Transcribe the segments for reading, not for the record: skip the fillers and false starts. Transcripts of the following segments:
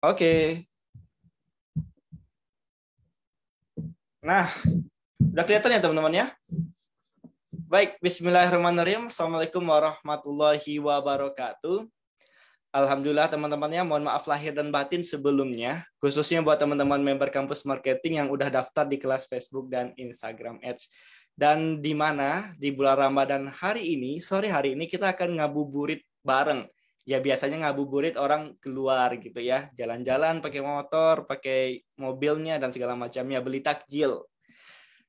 Oke. Nah, udah kelihatan ya teman-teman ya? Baik, bismillahirrahmanirrahim. Assalamualaikum warahmatullahi wabarakatuh. Alhamdulillah teman-temannya, mohon maaf lahir dan batin sebelumnya, khususnya buat teman-teman member kampus marketing yang udah daftar di kelas Facebook dan Instagram Ads. Dan di mana di bulan Ramadan hari ini, sore hari ini kita akan ngabuburit bareng. Ya biasanya ngabuburit orang keluar gitu ya, jalan-jalan pakai motor, pakai mobilnya dan segala macamnya, beli takjil.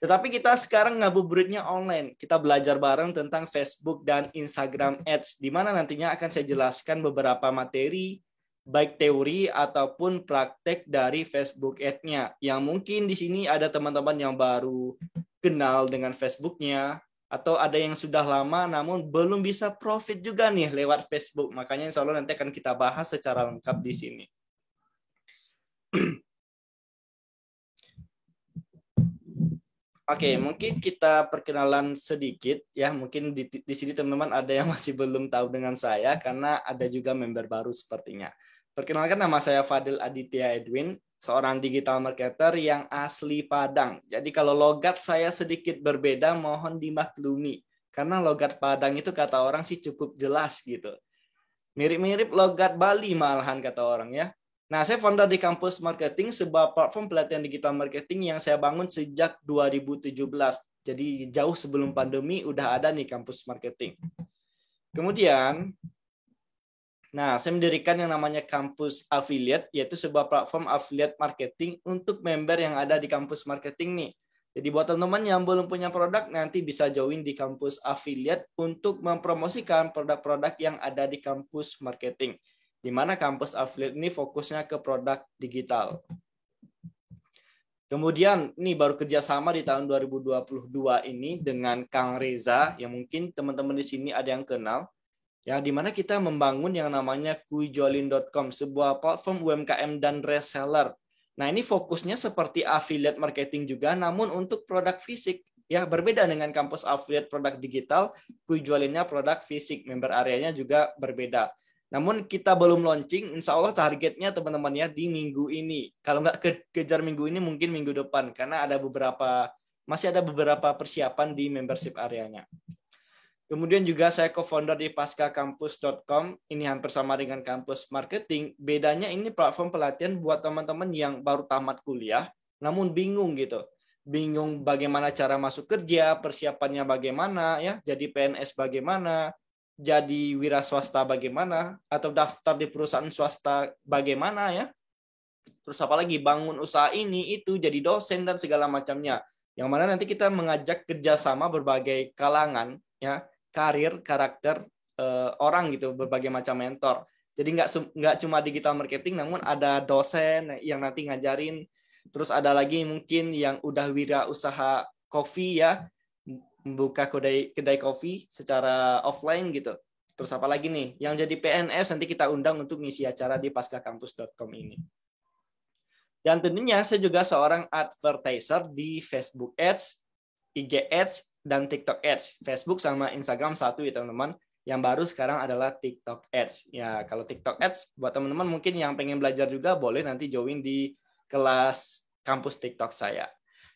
Tetapi kita sekarang ngabuburitnya online. Kita belajar bareng tentang Facebook dan Instagram Ads, di mana nantinya akan saya jelaskan beberapa materi, baik teori ataupun praktek dari Facebook Ads-nya. Yang mungkin di sini ada teman-teman yang baru kenal dengan Facebook-nya, atau ada yang sudah lama namun belum bisa profit juga nih lewat Facebook. Makanya insya Allah nanti akan kita bahas secara lengkap di sini. Oke, mungkin kita perkenalan sedikit ya. Mungkin di sini teman-teman ada yang masih belum tahu dengan saya karena ada juga member baru sepertinya. Perkenalkan, nama saya Fadil Aditya Edwin, seorang digital marketer yang asli Padang. Jadi kalau logat saya sedikit berbeda, mohon dimaklumi. Karena logat Padang itu kata orang sih cukup jelas gitu. Mirip-mirip logat Bali malahan kata orang ya. Nah, saya founder di Kampus Marketing, sebuah platform pelatihan digital marketing yang saya bangun sejak 2017. Jadi jauh sebelum pandemi udah ada nih Kampus Marketing. Kemudian, nah, saya mendirikan yang namanya Kampus Affiliate, yaitu sebuah platform affiliate marketing untuk member yang ada di Kampus Marketing nih. Jadi buat teman-teman yang belum punya produk, nanti bisa join di Kampus Affiliate untuk mempromosikan produk-produk yang ada di Kampus Marketing. Di mana Kampus Affiliate ini fokusnya ke produk digital. Kemudian ini baru kerjasama di tahun 2022 ini dengan Kang Reza, yang mungkin teman-teman di sini ada yang kenal, ya, di mana kita membangun yang namanya kuijualin.com, sebuah platform UMKM dan reseller. Nah, ini fokusnya seperti affiliate marketing juga, namun untuk produk fisik. Ya, berbeda dengan Kampus Affiliate produk digital, Kuijualinnya produk fisik, member areanya juga berbeda. Namun kita belum launching, insya Allah targetnya teman-temannya di minggu ini. Kalau nggak kejar minggu ini, mungkin minggu depan, karena masih ada beberapa persiapan di membership areanya. Kemudian juga saya co-founder di paskakampus.com. Ini hampir sama dengan kampus marketing. Bedanya ini platform pelatihan buat teman-teman yang baru tamat kuliah, namun bingung gitu. Bingung bagaimana cara masuk kerja, persiapannya bagaimana, ya, jadi PNS bagaimana, jadi wira swasta bagaimana, atau daftar di perusahaan swasta bagaimana ya. Terus apalagi bangun usaha ini, itu, jadi dosen dan segala macamnya. Yang mana nanti kita mengajak kerjasama berbagai kalangan, ya, karir, karakter orang gitu, berbagai macam mentor. Jadi nggak cuma digital marketing, namun ada dosen yang nanti ngajarin. Terus ada lagi mungkin yang udah wira usaha kopi ya, membuka kedai kopi secara offline gitu. Terus apa lagi nih? Yang jadi PNS nanti kita undang untuk ngisi acara di paskakampus.com ini. Dan tentunya saya juga seorang advertiser di Facebook Ads, IG Ads, dan TikTok Ads. Facebook sama Instagram satu ya teman-teman. Yang baru sekarang adalah TikTok Ads. Ya, kalau TikTok Ads buat teman-teman mungkin yang pengen belajar juga boleh nanti join di kelas kampus TikTok saya.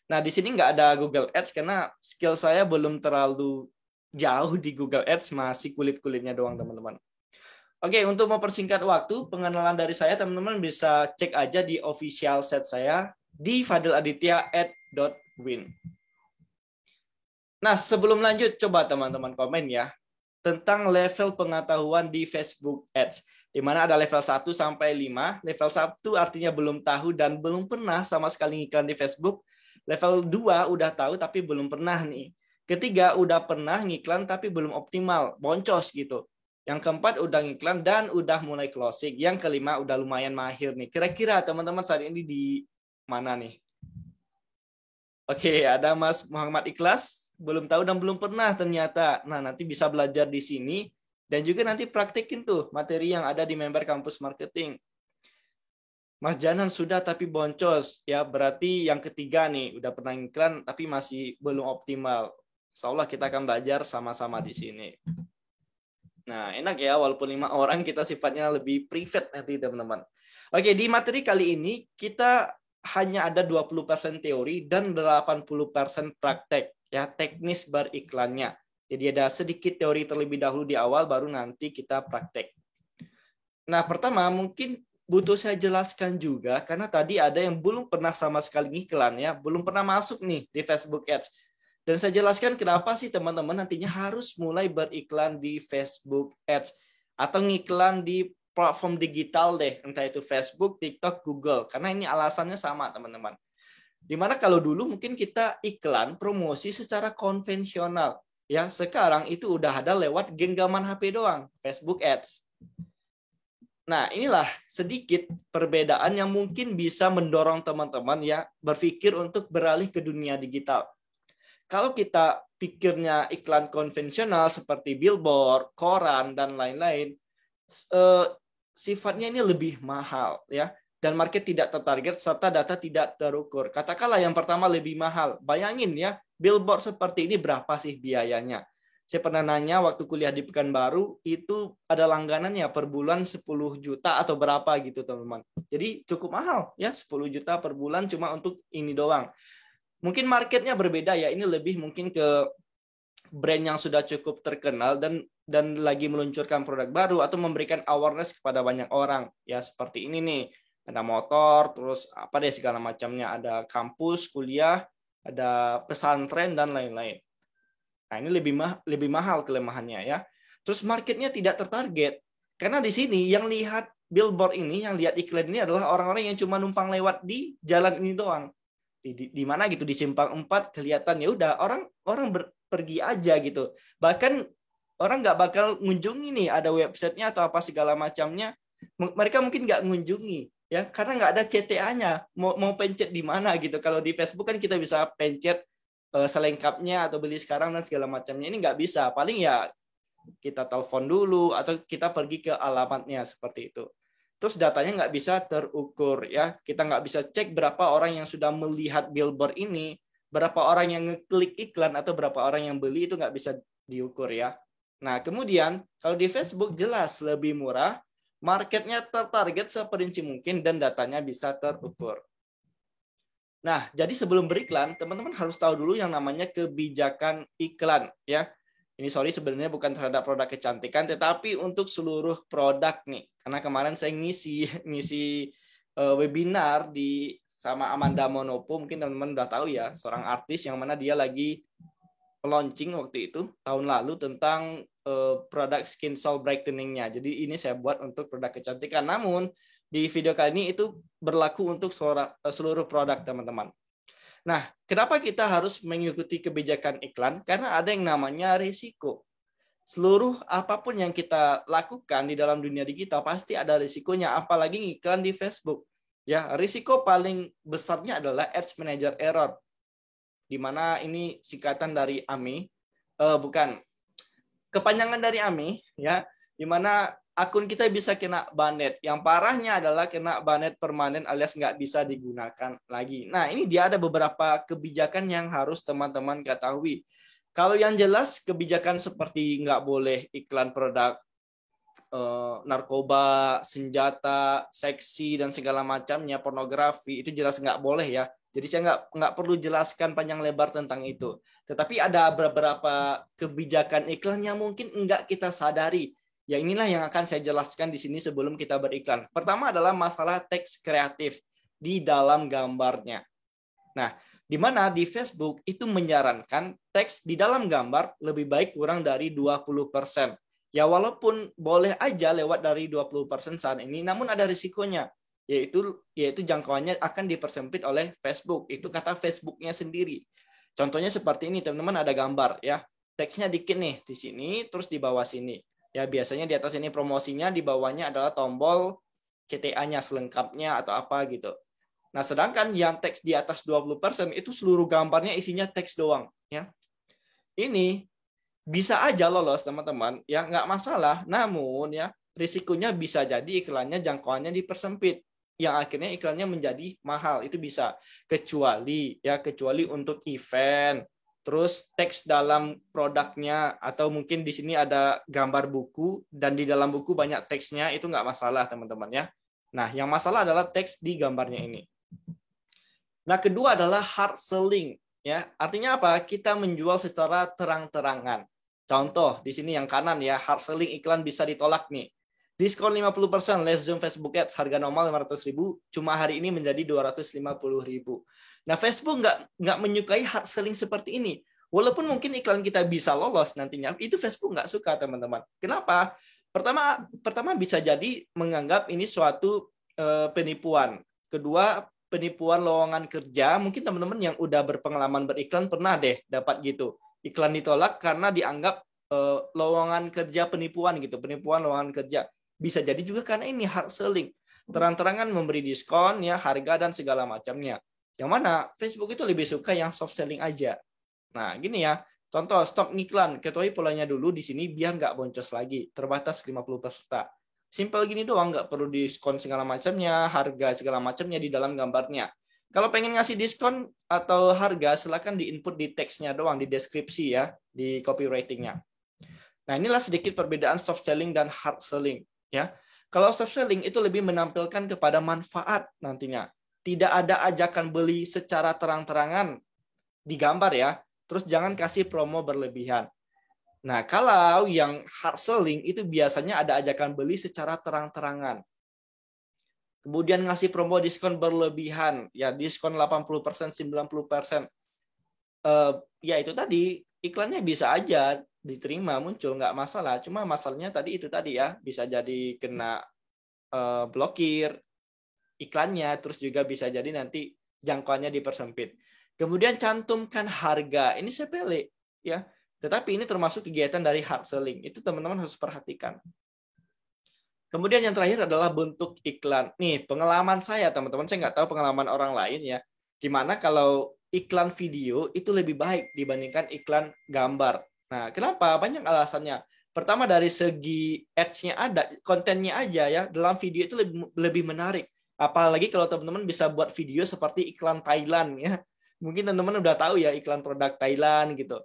Nah, di sini nggak ada Google Ads karena skill saya belum terlalu jauh di Google Ads, masih kulit-kulitnya doang teman-teman. Oke, untuk mempersingkat waktu, pengenalan dari saya, teman-teman bisa cek aja di official set saya di fadiladitya@win. Nah, sebelum lanjut, coba teman-teman komen ya tentang level pengetahuan di Facebook Ads. Di mana ada level 1 sampai 5. Level 1 artinya belum tahu dan belum pernah sama sekali ngiklan di Facebook. Level 2 udah tahu tapi belum pernah nih. Ketiga udah pernah ngiklan tapi belum optimal, boncos gitu. Yang keempat udah ngiklan dan udah mulai closing. Yang kelima udah lumayan mahir nih. Kira-kira teman-teman saat ini di mana nih? Oke, ada Mas Muhammad Ikhlas, belum tahu dan belum pernah ternyata. Nah, nanti bisa belajar di sini dan juga nanti praktekin tuh materi yang ada di member kampus marketing. Mas Janan sudah tapi boncos, ya berarti yang ketiga nih, udah pernah iklan tapi masih belum optimal. Insya Allah kita akan belajar sama-sama di sini. Nah, enak ya, walaupun 5 orang kita sifatnya lebih private nanti teman-teman. Oke, di materi kali ini kita hanya ada 20% teori dan 80% praktek ya, teknis beriklannya. Jadi ada sedikit teori terlebih dahulu di awal, baru nanti kita praktek. Nah, pertama mungkin butuh saya jelaskan juga, karena tadi ada yang belum pernah sama sekali ngiklan ya, belum pernah masuk nih di Facebook Ads. Dan saya jelaskan kenapa sih teman-teman nantinya harus mulai beriklan di Facebook Ads atau ngiklan di platform digital deh, entah itu Facebook, TikTok, Google. Karena ini alasannya sama teman-teman. Dimana kalau dulu mungkin kita iklan promosi secara konvensional, ya sekarang itu udah ada lewat genggaman HP doang, Facebook Ads. Nah, inilah sedikit perbedaan yang mungkin bisa mendorong teman-teman ya berpikir untuk beralih ke dunia digital. Kalau kita pikirnya iklan konvensional seperti billboard, koran, dan lain-lain, sifatnya ini lebih mahal ya, dan market tidak tertarget serta data tidak terukur. Katakanlah yang pertama lebih mahal. Bayangin ya, billboard seperti ini berapa sih biayanya? Saya pernah nanya waktu kuliah di Pekanbaru, itu ada langganannya per bulan 10 juta atau berapa gitu teman-teman. Jadi cukup mahal ya, 10 juta per bulan cuma untuk ini doang. Mungkin marketnya berbeda ya, ini lebih mungkin ke brand yang sudah cukup terkenal dan lagi meluncurkan produk baru atau memberikan awareness kepada banyak orang. Ya seperti ini nih, ada motor, terus apa deh segala macamnya, ada kampus, kuliah, ada pesantren dan lain-lain. Nah, ini lebih mahal kelemahannya ya. Terus marketnya tidak tertarget. Karena di sini yang lihat billboard ini, yang lihat iklan ini adalah orang-orang yang cuma numpang lewat di jalan ini doang. Di mana gitu, di simpang 4 kelihatan ya udah orang pergi aja gitu. Bahkan orang nggak bakal ngunjungi nih ada websitenya atau apa segala macamnya. Mereka mungkin nggak ngunjungi ya karena nggak ada CTA-nya. Mau pencet di mana gitu. Kalau di Facebook kan kita bisa pencet selengkapnya atau beli sekarang dan segala macamnya, ini nggak bisa. Paling ya kita telepon dulu atau kita pergi ke alamatnya seperti itu. Terus datanya nggak bisa terukur ya, kita nggak bisa cek berapa orang yang sudah melihat billboard ini, berapa orang yang ngeklik iklan atau berapa orang yang beli, itu nggak bisa diukur ya. Nah kemudian kalau di Facebook jelas lebih murah, marketnya tertarget seperinci mungkin dan datanya bisa terukur. Nah, jadi sebelum beriklan, teman-teman harus tahu dulu yang namanya kebijakan iklan, ya. Ini sebenarnya bukan terhadap produk kecantikan, tetapi untuk seluruh produk nih. Karena kemarin saya ngisi webinar sama Amanda Monopo, mungkin teman-teman udah tahu ya, seorang artis yang mana dia lagi launching waktu itu tahun lalu tentang produk skin cell brightening-nya. Jadi ini saya buat untuk produk kecantikan. Namun di video kali ini itu berlaku untuk seluruh produk teman-teman. Nah, kenapa kita harus mengikuti kebijakan iklan? Karena ada yang namanya risiko. Seluruh apapun yang kita lakukan di dalam dunia digital pasti ada risikonya, apalagi iklan di Facebook. Ya, risiko paling besarnya adalah Ads Manager Error. Di mana ini singkatan dari AMI, bukan, kepanjangan dari AMI, ya, di mana akun kita bisa kena banet. Yang parahnya adalah kena banet permanen alias nggak bisa digunakan lagi. Nah, ini dia ada beberapa kebijakan yang harus teman-teman ketahui. Kalau yang jelas, kebijakan seperti nggak boleh iklan produk narkoba, senjata, seksi, dan segala macamnya, pornografi, itu jelas nggak boleh ya. Jadi saya nggak perlu jelaskan panjang lebar tentang itu. Tetapi ada beberapa kebijakan iklan yang mungkin nggak kita sadari. Ya inilah yang akan saya jelaskan di sini sebelum kita beriklan. Pertama adalah masalah teks kreatif di dalam gambarnya. Nah, di mana di Facebook itu menyarankan teks di dalam gambar lebih baik kurang dari 20%. Ya walaupun boleh aja lewat dari 20% saat ini, namun ada risikonya. Yaitu jangkauannya akan dipersempit oleh Facebook. Itu kata Facebooknya sendiri. Contohnya seperti ini, teman-teman, ada gambar ya. Teksnya dikit nih di sini, terus di bawah sini. Ya biasanya di atas ini promosinya, di bawahnya adalah tombol CTA-nya selengkapnya atau apa gitu. Nah, sedangkan yang teks di atas 20% itu seluruh gambarnya isinya teks doang, ya. Ini bisa aja lolos, teman-teman, ya nggak masalah. Namun ya risikonya bisa jadi iklannya jangkauannya dipersempit, yang akhirnya iklannya menjadi mahal. Itu bisa kecuali untuk event, terus teks dalam produknya, atau mungkin di sini ada gambar buku dan di dalam buku banyak teksnya, itu nggak masalah teman-teman ya. Nah, yang masalah adalah teks di gambarnya ini. Nah, kedua adalah hard selling ya. Artinya apa? Kita menjual secara terang-terangan. Contoh di sini yang kanan ya, hard selling iklan bisa ditolak nih. Diskon 50%, live Zoom Facebook Ads, harga normal 500.000, cuma hari ini menjadi 250.000. Nah, Facebook nggak menyukai hard selling seperti ini. Walaupun mungkin iklan kita bisa lolos nantinya, itu Facebook nggak suka, teman-teman. Kenapa? Pertama bisa jadi menganggap ini suatu penipuan. Kedua, penipuan lowongan kerja. Mungkin teman-teman yang udah berpengalaman beriklan pernah deh dapat gitu. Iklan ditolak karena dianggap lowongan kerja penipuan gitu, penipuan lowongan kerja. Bisa jadi juga karena ini hard selling, terang-terangan memberi diskon ya, harga dan segala macamnya. Yang mana Facebook itu lebih suka yang soft selling aja. Nah, gini ya. Contoh stop iklan, ketahui polanya dulu di sini biar nggak boncos lagi. Terbatas 50 peserta. Simpel gini doang, nggak perlu diskon segala macamnya, harga segala macamnya di dalam gambarnya. Kalau pengen ngasih diskon atau harga, silakan diinput di teksnya doang, di deskripsi ya, di copywritingnya. Nah, inilah sedikit perbedaan soft selling dan hard selling. Ya, kalau soft selling itu lebih menampilkan kepada manfaat nantinya. Tidak ada ajakan beli secara terang-terangan di gambar ya. Terus jangan kasih promo berlebihan. Nah, kalau yang hard selling itu biasanya ada ajakan beli secara terang-terangan. Kemudian ngasih promo diskon berlebihan, ya diskon 80%, 90%. Ya itu tadi, iklannya bisa aja diterima, muncul, nggak masalah. Cuma masalahnya tadi itu tadi ya, bisa jadi kena blokir iklannya, terus juga bisa jadi nanti jangkauannya dipersempit. Kemudian cantumkan harga, ini sepele ya, tetapi ini termasuk kegiatan dari hard selling. Itu teman-teman harus perhatikan. Kemudian yang terakhir adalah bentuk iklan. Nih, pengalaman saya teman-teman, saya nggak tahu pengalaman orang lain ya. Dimana kalau iklan video itu lebih baik dibandingkan iklan gambar. Nah, kenapa? Banyak alasannya. Pertama dari segi ads-nya ada, kontennya aja ya. Dalam video itu lebih menarik. Apalagi kalau teman-teman bisa buat video seperti iklan Thailand ya. Mungkin teman-teman udah tahu ya iklan produk Thailand gitu.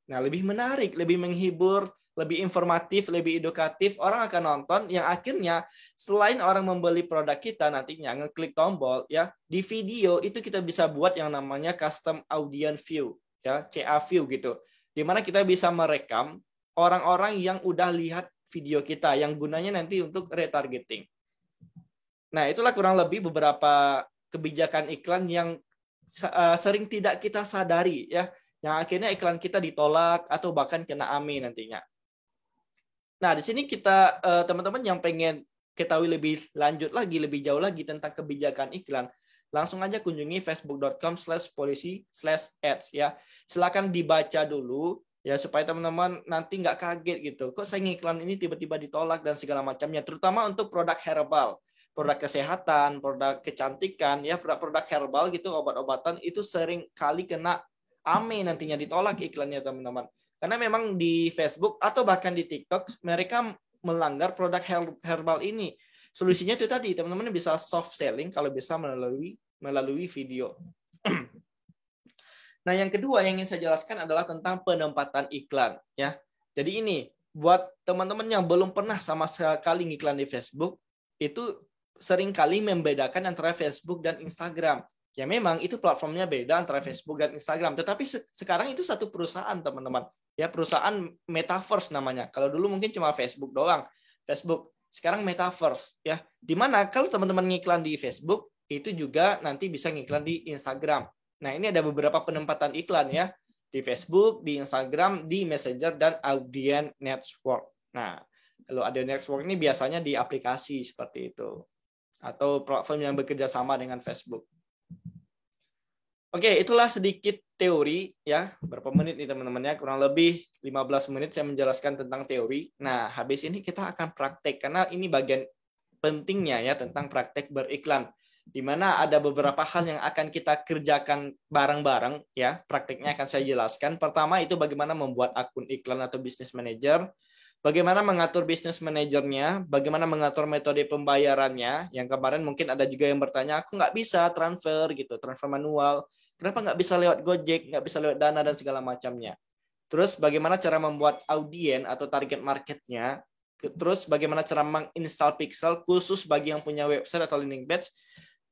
Nah, lebih menarik, lebih menghibur, lebih informatif, lebih edukatif, orang akan nonton yang akhirnya selain orang membeli produk kita nantinya ngeklik tombol ya, di video itu kita bisa buat yang namanya custom audience view ya, CA view gitu. Di mana kita bisa merekam orang-orang yang udah lihat video kita yang gunanya nanti untuk retargeting. Nah, itulah kurang lebih beberapa kebijakan iklan yang sering tidak kita sadari ya, yang akhirnya iklan kita ditolak atau bahkan kena AMI nantinya. Nah, di sini kita teman-teman yang pengen ketahui lebih lanjut lagi, lebih jauh lagi tentang kebijakan iklan, langsung aja kunjungi facebook.com/policy/ads ya. Silakan dibaca dulu ya supaya teman-teman nanti nggak kaget gitu. Kok saya iklan ini tiba-tiba ditolak dan segala macamnya, terutama untuk produk herbal, produk kesehatan, produk kecantikan ya, produk herbal gitu, obat-obatan itu sering kali kena AMI nantinya, ditolak iklannya teman-teman. Karena memang di Facebook atau bahkan di TikTok mereka melanggar produk herbal ini. Solusinya itu tadi, teman-teman bisa soft selling kalau bisa melalui video. Nah, yang kedua yang ingin saya jelaskan adalah tentang penempatan iklan ya. Jadi ini buat teman-teman yang belum pernah sama sekali ngiklan di Facebook, itu seringkali membedakan antara Facebook dan Instagram. Ya memang itu platformnya beda antara Facebook dan Instagram, tetapi sekarang itu satu perusahaan teman-teman. Ya, perusahaan metaverse namanya. Kalau dulu mungkin cuma Facebook doang. Facebook, sekarang metaverse ya. Dimana kalau teman-teman ngiklan di Facebook, itu juga nanti bisa ngiklan di Instagram. Nah, ini ada beberapa penempatan iklan ya. Di Facebook, di Instagram, di Messenger, dan Audience Network. Nah, kalau Audience Network ini biasanya di aplikasi seperti itu. Atau platform yang bekerja sama dengan Facebook. Oke, itulah sedikit teori ya. Berapa menit nih teman-teman ya? Kurang lebih 15 menit saya menjelaskan tentang teori. Nah, habis ini kita akan praktek karena ini bagian pentingnya ya tentang praktek beriklan. Di mana ada beberapa hal yang akan kita kerjakan bareng-bareng ya. Prakteknya akan saya jelaskan. Pertama itu bagaimana membuat akun iklan atau business manager. Bagaimana mengatur business manajernya, bagaimana mengatur metode pembayarannya. Yang kemarin mungkin ada juga yang bertanya, aku nggak bisa transfer gitu, transfer manual. Kenapa nggak bisa lewat Gojek, nggak bisa lewat Dana dan segala macamnya? Terus bagaimana cara membuat audien atau target marketnya? Terus bagaimana cara menginstal pixel khusus bagi yang punya website atau landing page?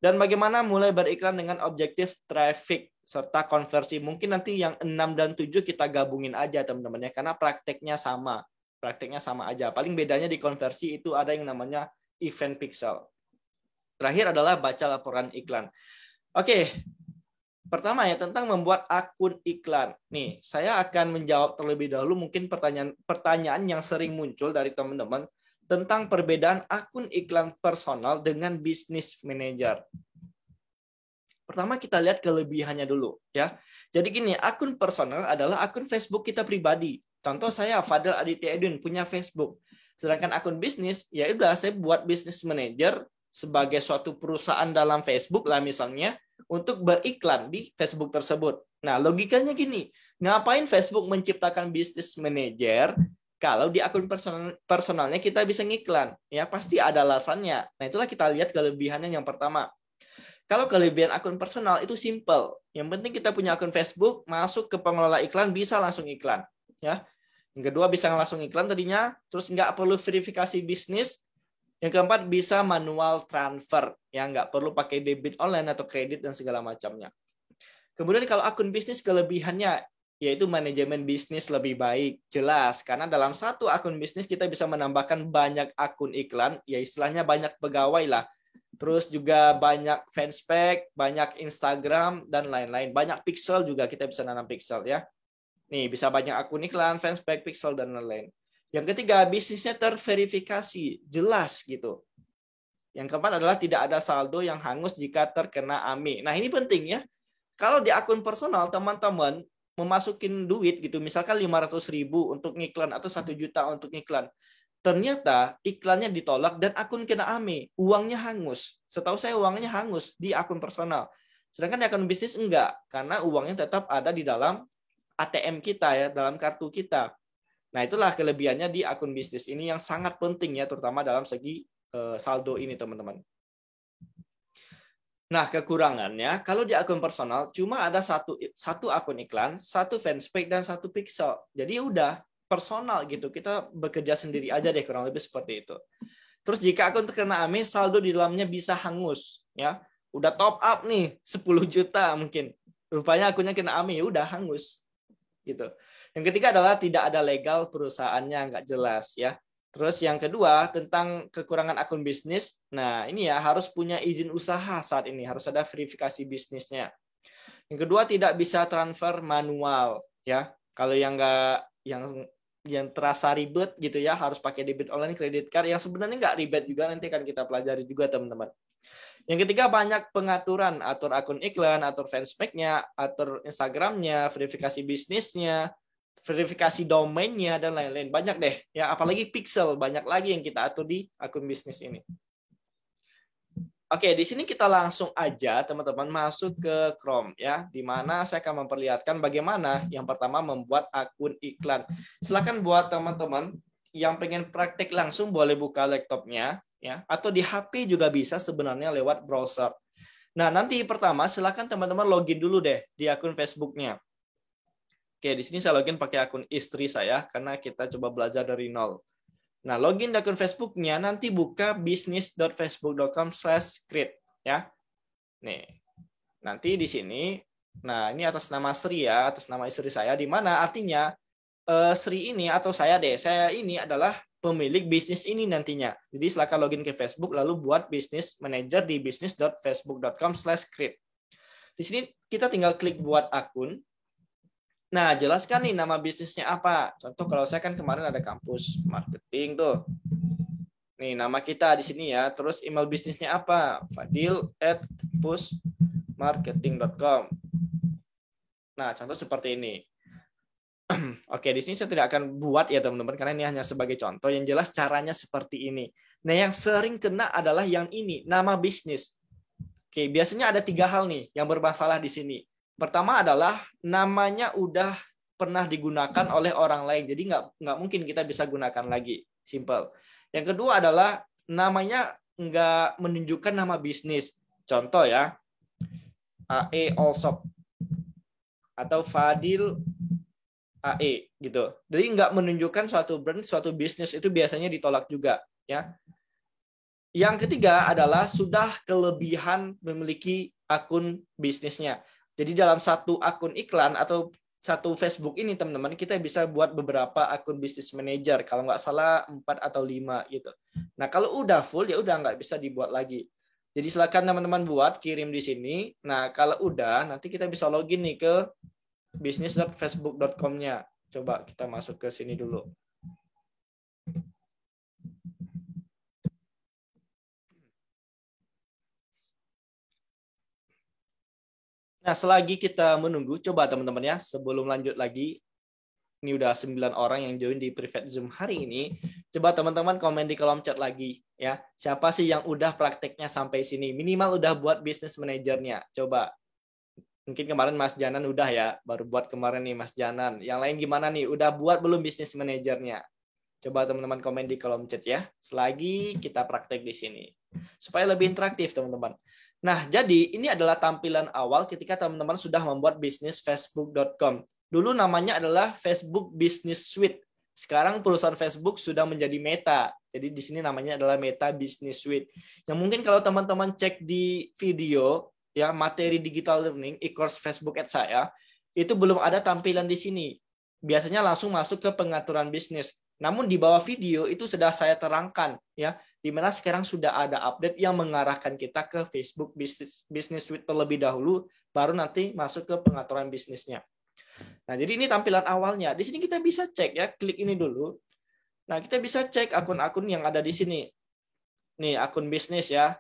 Dan bagaimana mulai beriklan dengan objektif traffic serta konversi. Mungkin nanti yang 6 dan 7 kita gabungin aja teman-teman ya, karena prakteknya sama. Prakteknya sama aja. Paling bedanya di konversi itu ada yang namanya event pixel. Terakhir adalah baca laporan iklan. Oke, pertama ya tentang membuat akun iklan. Nih, saya akan menjawab terlebih dahulu mungkin pertanyaan yang sering muncul dari teman-teman tentang perbedaan akun iklan personal dengan bisnis manager. Pertama kita lihat kelebihannya dulu ya. Jadi gini, akun personal adalah akun Facebook kita pribadi. Contoh saya Fadel Aditya Edwin punya Facebook. Sedangkan akun bisnis ya udah saya buat bisnis manager sebagai suatu perusahaan dalam Facebook lah misalnya untuk beriklan di Facebook tersebut. Nah, logikanya gini, ngapain Facebook menciptakan bisnis manager kalau di akun personalnya kita bisa ngiklan? Ya, pasti ada alasannya. Nah, itulah kita lihat kelebihannya yang pertama. Kalau kelebihan akun personal itu simple. Yang penting kita punya akun Facebook, masuk ke pengelola iklan, bisa langsung iklan. Ya. Yang kedua, bisa langsung iklan tadinya, terus nggak perlu verifikasi bisnis. Yang keempat, bisa manual transfer, ya nggak perlu pakai debit online atau kredit dan segala macamnya. Kemudian kalau akun bisnis kelebihannya yaitu manajemen bisnis lebih baik, jelas karena dalam satu akun bisnis kita bisa menambahkan banyak akun iklan, ya istilahnya banyak pegawai lah. Terus juga banyak fanspage, banyak Instagram dan lain-lain, banyak pixel juga kita bisa nanam pixel ya. Nih bisa banyak akun iklan, fanspage, pixel dan lain-lain. Yang ketiga, bisnisnya terverifikasi, jelas gitu. Yang keempat adalah tidak ada saldo yang hangus jika terkena AMI. Nah, ini penting ya. Kalau di akun personal, teman-teman memasukin duit gitu, misalkan 500.000 untuk ngiklan atau 1 juta untuk ngiklan. Ternyata iklannya ditolak dan akun kena AMI, uangnya hangus. Setahu saya uangnya hangus di akun personal. Sedangkan di akun bisnis enggak, karena uangnya tetap ada di dalam ATM kita ya, dalam kartu kita. Nah, itulah kelebihannya di akun bisnis ini yang sangat penting ya, terutama dalam segi saldo ini, teman-teman. Nah, kekurangannya, kalau di akun personal, cuma ada satu akun iklan, satu fanspage, dan satu pixel. Jadi udah personal gitu, kita bekerja sendiri aja deh, kurang lebih seperti itu. Terus jika akun terkena AMI, saldo di dalamnya bisa hangus. Ya, udah top up nih, 10 juta mungkin. Rupanya akunnya kena AMI, udah hangus. Gitu. Yang ketiga adalah tidak ada legal perusahaannya, nggak jelas ya. Terus yang kedua tentang kekurangan akun bisnis. Nah ini ya harus punya izin usaha saat ini, harus ada verifikasi bisnisnya. Yang kedua tidak bisa transfer manual ya. Kalau yang nggak yang terasa ribet gitu ya, harus pakai debit online, kredit card. Yang sebenarnya nggak ribet juga, nanti akan kita pelajari juga teman-teman. Yang ketiga banyak pengaturan, atur akun iklan, atur fanspage-nya, atur Instagram-nya, verifikasi bisnisnya, verifikasi domainnya dan lain-lain. Banyak deh ya, apalagi pixel, banyak lagi yang kita atur di akun bisnis ini. Oke, di sini kita langsung aja teman-teman masuk ke Chrome ya, di mana saya akan memperlihatkan bagaimana yang pertama membuat akun iklan. Silakan buat teman-teman yang pengen praktek langsung boleh buka laptopnya ya, atau di HP juga bisa sebenarnya lewat browser. Nah, nanti pertama silakan teman-teman login dulu deh di akun Facebook-nya. Oke, di sini saya login pakai akun istri saya karena kita coba belajar dari nol. Nah, login di akun Facebook-nya, nanti buka business.facebook.com/create ya. Nih. Nanti di sini, nah ini atas nama Sri ya, atas nama istri saya, di mana artinya Sri ini atau saya ini adalah pemilik bisnis ini nantinya. Jadi silakan login ke Facebook lalu buat business manager di business.facebook.com/create. Di sini kita tinggal klik buat akun. Nah, jelaskan nih nama bisnisnya apa. Contoh kalau saya kan kemarin ada kampus marketing tuh. Nih nama kita di sini ya. Terus email bisnisnya apa? fadil@kampusmarketing.com. Nah, contoh seperti ini. Oke, di sini saya tidak akan buat ya teman-teman karena ini hanya sebagai contoh. Yang jelas caranya seperti ini. Nah, yang sering kena adalah yang ini, nama bisnis. Oke, biasanya ada 3 hal nih yang bermasalah di sini. Pertama adalah namanya udah pernah digunakan oleh orang lain, jadi nggak mungkin kita bisa gunakan lagi. Simple. Yang kedua adalah namanya nggak menunjukkan nama bisnis. Contoh ya, AE All Shop. atau Fadil AE gitu. Jadi nggak menunjukkan suatu brand, suatu bisnis itu biasanya ditolak juga, ya. Yang ketiga adalah sudah kelebihan memiliki akun bisnisnya. Jadi dalam satu akun iklan atau satu Facebook ini teman-teman, kita bisa buat beberapa akun bisnis manager. Kalau nggak salah 4 atau 5 gitu. Nah kalau udah full ya udah nggak bisa dibuat lagi. Jadi silakan teman-teman buat, kirim di sini. Nah kalau udah nanti kita bisa login nih ke business.facebook.com-nya. Coba kita masuk ke sini dulu. Nah, selagi kita menunggu, coba teman-teman ya, sebelum lanjut lagi, ini udah 9 orang yang join di private Zoom hari ini, coba teman-teman komen di kolom chat lagi, ya. Siapa sih yang udah prakteknya sampai sini? Minimal udah buat bisnis manajernya. Coba. Mungkin kemarin Mas Janan udah ya, baru buat kemarin nih Mas Janan. Yang lain gimana nih? Udah buat belum bisnis manajernya? Coba teman-teman komen di kolom chat ya, selagi kita praktek di sini. Supaya lebih interaktif, teman-teman. Nah, jadi ini adalah tampilan awal ketika teman-teman sudah membuat bisnis facebook.com. Dulu namanya adalah Facebook Business Suite. Sekarang perusahaan Facebook sudah menjadi Meta. Jadi di sini namanya adalah Meta Business Suite. Yang mungkin kalau teman-teman cek di video, ya materi digital learning, e-course Facebook Ads saya, itu belum ada tampilan di sini. Biasanya langsung masuk ke pengaturan bisnis. Namun di bawah video itu sudah saya terangkan, ya, di mana sekarang sudah ada update yang mengarahkan kita ke Facebook Business Suite terlebih dahulu, baru nanti masuk ke pengaturan bisnisnya. Nah, jadi ini tampilan awalnya. Di sini kita bisa cek ya, klik ini dulu. Nah, kita bisa cek akun-akun yang ada di sini. Nih, akun bisnis ya.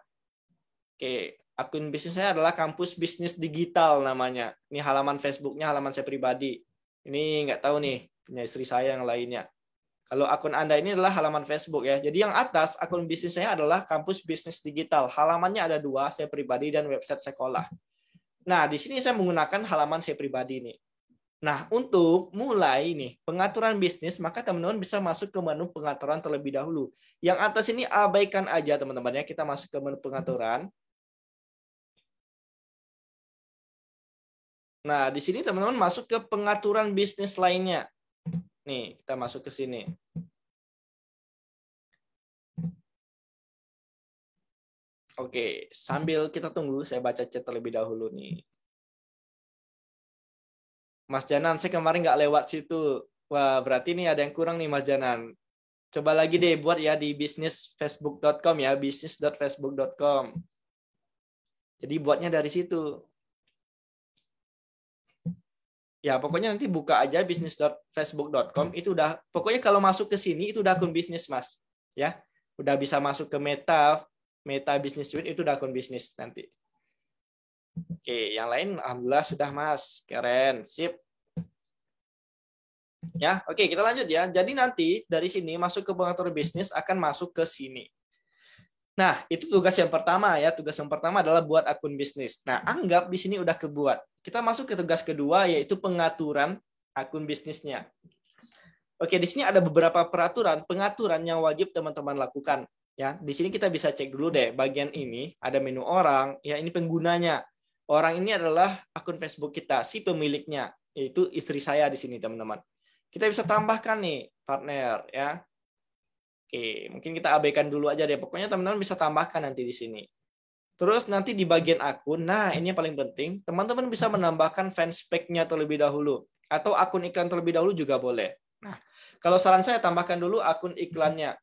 Oke, akun bisnisnya adalah Kampus Bisnis Digital namanya. Ini halaman Facebooknya, halaman saya pribadi. Ini nggak tahu nih, punya istri saya yang lainnya. Kalau akun Anda ini adalah halaman Facebook ya. Jadi yang atas akun bisnis saya adalah Kampus Bisnis Digital. Halamannya ada 2, saya pribadi dan website sekolah. Nah, di sini saya menggunakan halaman saya pribadi nih. Nah, untuk mulai nih pengaturan bisnis, maka teman-teman bisa masuk ke menu pengaturan terlebih dahulu. Yang atas ini abaikan aja teman-teman ya. Kita masuk ke menu pengaturan. Nah, di sini teman-teman masuk ke pengaturan bisnis lainnya. Nih, kita masuk ke sini. Oke, sambil kita tunggu, saya baca chat terlebih dahulu nih. Mas Janan, saya kemarin nggak lewat situ. Wah, berarti ini ada yang kurang nih Mas Janan. Coba lagi deh buat ya di businessfacebook.com ya, business.facebook.com. Jadi buatnya dari situ. Ya, pokoknya nanti buka aja business.facebook.com, itu udah, pokoknya kalau masuk ke sini itu udah akun bisnis, Mas. Ya, udah bisa masuk ke Meta Business Suite, itu udah akun bisnis nanti. Oke, yang lain alhamdulillah sudah, Mas. Keren, sip. Ya, oke, kita lanjut ya. Jadi nanti dari sini masuk ke pengaturan bisnis akan masuk ke sini. Nah, itu tugas yang pertama ya. Tugas yang pertama adalah buat akun bisnis. Nah, anggap di sini udah kebuat. Kita masuk ke tugas kedua yaitu pengaturan akun bisnisnya. Oke, di sini ada beberapa pengaturan yang wajib teman-teman lakukan. Ya, di sini kita bisa cek dulu deh. Bagian ini ada menu orang. Ya, ini penggunanya. Orang ini adalah akun Facebook kita, si pemiliknya, yaitu istri saya di sini, teman-teman. Kita bisa tambahkan nih partner ya. Oke, mungkin kita abaikan dulu aja deh. Pokoknya teman-teman bisa tambahkan nanti di sini. Terus nanti di bagian akun, nah ini yang paling penting, teman-teman bisa menambahkan fanspage-nya terlebih dahulu. Atau akun iklan terlebih dahulu juga boleh. Nah, kalau saran saya tambahkan dulu akun iklannya.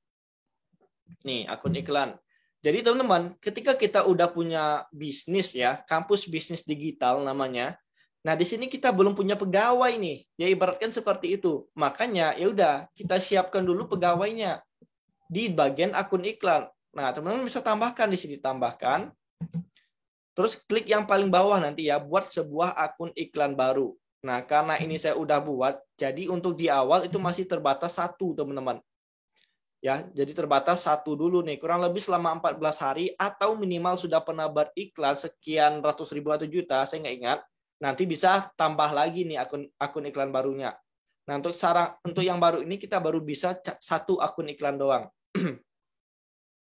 Nih, akun iklan. Jadi teman-teman, ketika kita udah punya bisnis ya, kampus bisnis digital namanya, nah, di sini kita belum punya pegawai nih. Ya ibaratkan seperti itu. Makanya ya udah, kita siapkan dulu pegawainya di bagian akun iklan. Nah, teman-teman bisa tambahkan di sini, tambahkan. Terus klik yang paling bawah nanti ya, buat sebuah akun iklan baru. Nah, karena ini saya udah buat, jadi untuk di awal itu masih terbatas 1, teman-teman. Ya, jadi terbatas 1 dulu nih, kurang lebih selama 14 hari atau minimal sudah pernah beriklan sekian ratus ribu atau juta, saya nggak ingat. Nanti bisa tambah lagi nih akun iklan barunya. Nah, untuk yang baru ini kita baru bisa 1 akun iklan doang.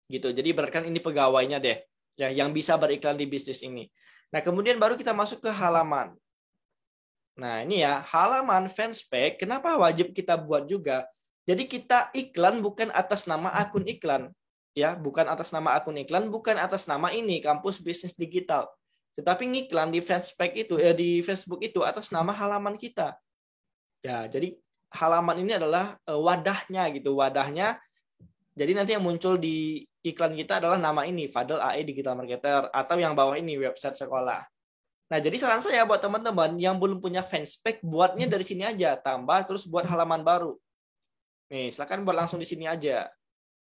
Gitu. Jadi berarti ini pegawainya deh, ya, yang bisa beriklan di bisnis ini. Nah, kemudian baru kita masuk ke halaman. Nah, ini ya, halaman fanspage, kenapa wajib kita buat juga? Jadi kita iklan bukan atas nama akun iklan. Ya, bukan atas nama akun iklan, bukan atas nama ini, Kampus Bisnis Digital. Tetapi ngiklan di fanspage itu, di Facebook itu atas nama halaman kita. Ya, jadi halaman ini adalah wadahnya gitu, wadahnya. Jadi nanti yang muncul di iklan kita adalah nama ini, Fadel AE Digital Marketer, atau yang bawah ini, website sekolah. Nah, jadi saran saya buat teman-teman yang belum punya fanspage, buatnya dari sini aja, tambah terus buat halaman baru. Nih, silakan buat langsung di sini aja.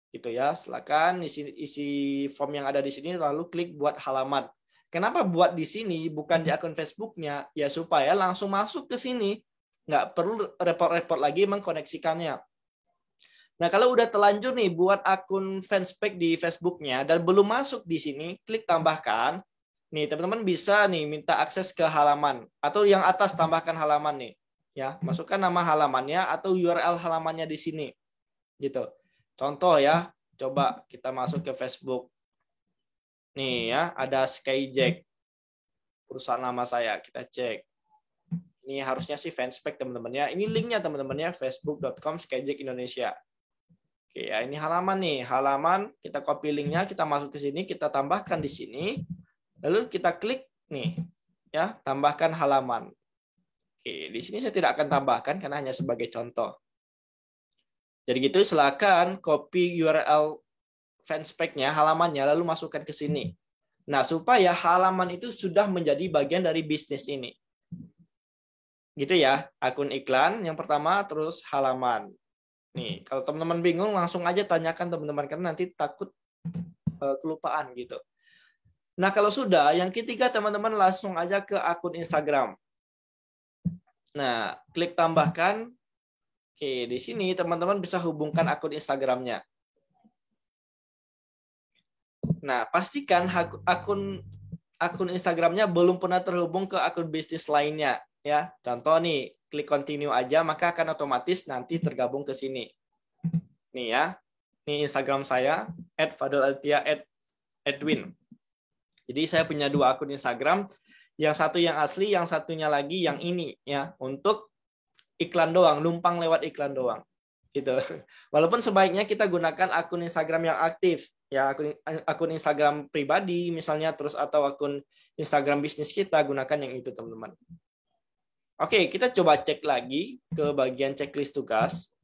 Gitu ya, silakan isi form yang ada di sini lalu klik buat halaman. Kenapa buat di sini bukan di akun Facebooknya? Ya supaya langsung masuk ke sini. Nggak perlu repot-repot lagi mengkoneksikannya. Nah, kalau udah terlanjur nih buat akun fanspage di Facebooknya dan belum masuk di sini, klik tambahkan. Nih, teman-teman bisa nih minta akses ke halaman atau yang atas tambahkan halaman nih. Ya, masukkan nama halamannya atau URL halamannya di sini. Gitu. Contoh ya, coba kita masuk ke Facebook. Nih ya, ada Skyjack. Perusahaan nama saya, kita cek. Ini harusnya sih fanspage teman-teman ya. Ini linknya teman-teman ya, facebook.com Skyjack Indonesia. Oke ya, ini halaman nih. Halaman, kita copy linknya, kita masuk ke sini, kita tambahkan di sini. Lalu kita klik nih, ya, tambahkan halaman. Oke, di sini saya tidak akan tambahkan karena hanya sebagai contoh. Jadi gitu, silakan copy URL fanspage-nya, halamannya, lalu masukkan ke sini. Nah, supaya halaman itu sudah menjadi bagian dari bisnis ini. Gitu ya, akun iklan yang pertama, terus halaman. Nih, kalau teman-teman bingung, langsung aja tanyakan teman-teman, karena nanti takut kelupaan gitu. Nah, kalau sudah, yang ketiga teman-teman langsung aja ke akun Instagram. Nah, klik tambahkan. Oke, di sini teman-teman bisa hubungkan akun Instagramnya. Nah, pastikan akun Instagramnya belum pernah terhubung ke akun bisnis lainnya. Ya, contoh nih, klik continue aja, maka akan otomatis nanti tergabung ke sini. Nih ya, ini Instagram saya, @fadelaltia, @edwin. Jadi saya punya 2 akun Instagram, yang satu yang asli, yang satunya lagi yang ini ya, untuk iklan doang, numpang lewat iklan doang. Gitu. Walaupun sebaiknya kita gunakan akun Instagram yang aktif, ya akun Instagram pribadi misalnya, terus atau akun Instagram bisnis kita, gunakan yang itu teman-teman. Oke, kita coba cek lagi ke bagian checklist tugas.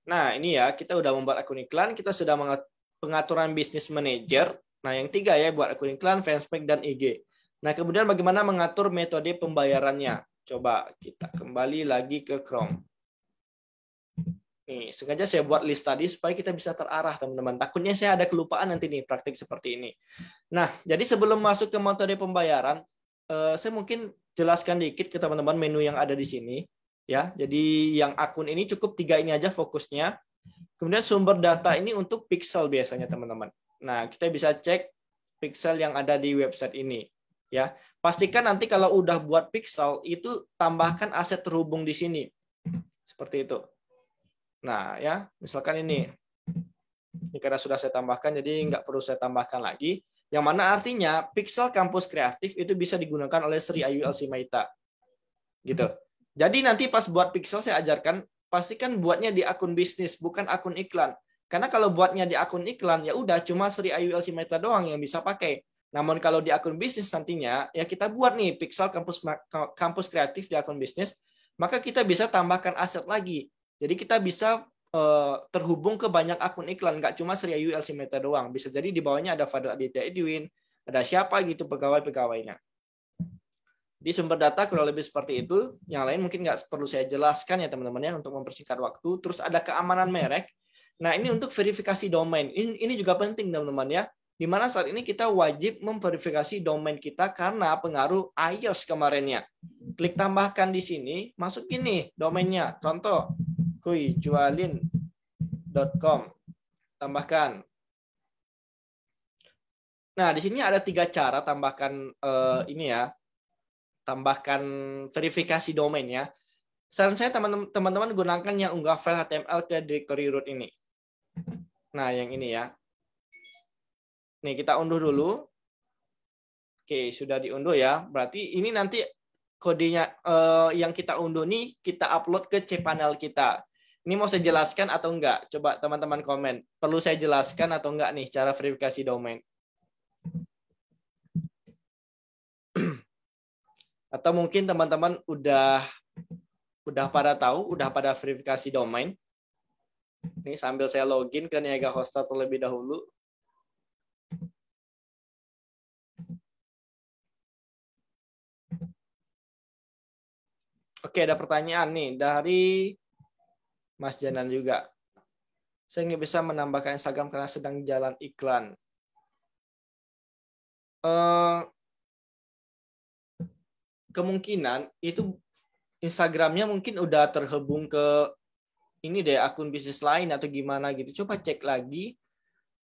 Nah, ini ya, kita udah membuat akun iklan, kita sudah pengaturan bisnis manager. Nah, yang 3 ya, buat akun iklan, fanspage, dan IG. Nah, kemudian bagaimana mengatur metode pembayarannya? Coba kita kembali lagi ke Chrome. Nih, sengaja saya buat list tadi supaya kita bisa terarah, teman-teman. Takutnya saya ada kelupaan nanti nih, praktik seperti ini. Nah, jadi sebelum masuk ke metode pembayaran, saya mungkin jelaskan dikit ke teman-teman menu yang ada di sini. Ya, jadi yang akun ini cukup 3 ini aja fokusnya. Kemudian sumber data ini untuk pixel biasanya teman-teman. Nah, kita bisa cek pixel yang ada di website ini. Ya, pastikan nanti kalau udah buat pixel itu tambahkan aset terhubung di sini. Seperti itu. Nah, ya, misalkan ini karena sudah saya tambahkan, jadi nggak perlu saya tambahkan lagi. Yang mana artinya pixel kampus kreatif itu bisa digunakan oleh Sri Ayu Elsimaita. Gitu. Jadi nanti pas buat pixel saya ajarkan, pastikan buatnya di akun bisnis, bukan akun iklan. Karena kalau buatnya di akun iklan, ya udah cuma Sri Ayu Elsimaita doang yang bisa pakai. Namun kalau di akun bisnis nantinya, ya kita buat nih pixel kampus kreatif di akun bisnis, maka kita bisa tambahkan aset lagi. Jadi kita bisa terhubung ke banyak akun iklan, nggak cuma Sri Ayu Elsimaita doang. Bisa jadi di bawahnya ada Fadel Aditya Edwin, ada siapa gitu pegawai-pegawainya. Di sumber data kurang lebih seperti itu. Yang lain mungkin nggak perlu saya jelaskan ya teman-teman ya, untuk mempersingkat waktu. Terus ada keamanan merek. Nah, ini untuk verifikasi domain. Ini juga penting teman-teman ya. Di mana saat ini kita wajib memverifikasi domain kita karena pengaruh iOS kemarinnya. Klik tambahkan di sini, masukin nih domainnya. Contoh, kuijualin.com. Tambahkan. Nah, di sini ada 3 cara tambahkan ini ya. Tambahkan verifikasi domain ya. Saran saya teman-teman gunakan yang unggah file HTML ke directory root ini. Nah, yang ini ya. Nih, kita unduh dulu. Oke, sudah diunduh ya. Berarti ini nanti kodenya yang kita unduh nih kita upload ke cPanel kita. Ini mau saya jelaskan atau enggak? Coba teman-teman komen. Perlu saya jelaskan atau enggak nih cara verifikasi domain? Atau mungkin teman-teman udah pada tahu, udah pada verifikasi domain. Ini sambil saya login ke Niaga Hoster terlebih dahulu. Oke, ada pertanyaan nih dari Mas Janan juga. Saya nggak bisa menambahkan Instagram karena sedang jalan iklan. Kemungkinan itu Instagramnya mungkin udah terhubung ke ini deh akun bisnis lain atau gimana gitu. Coba cek lagi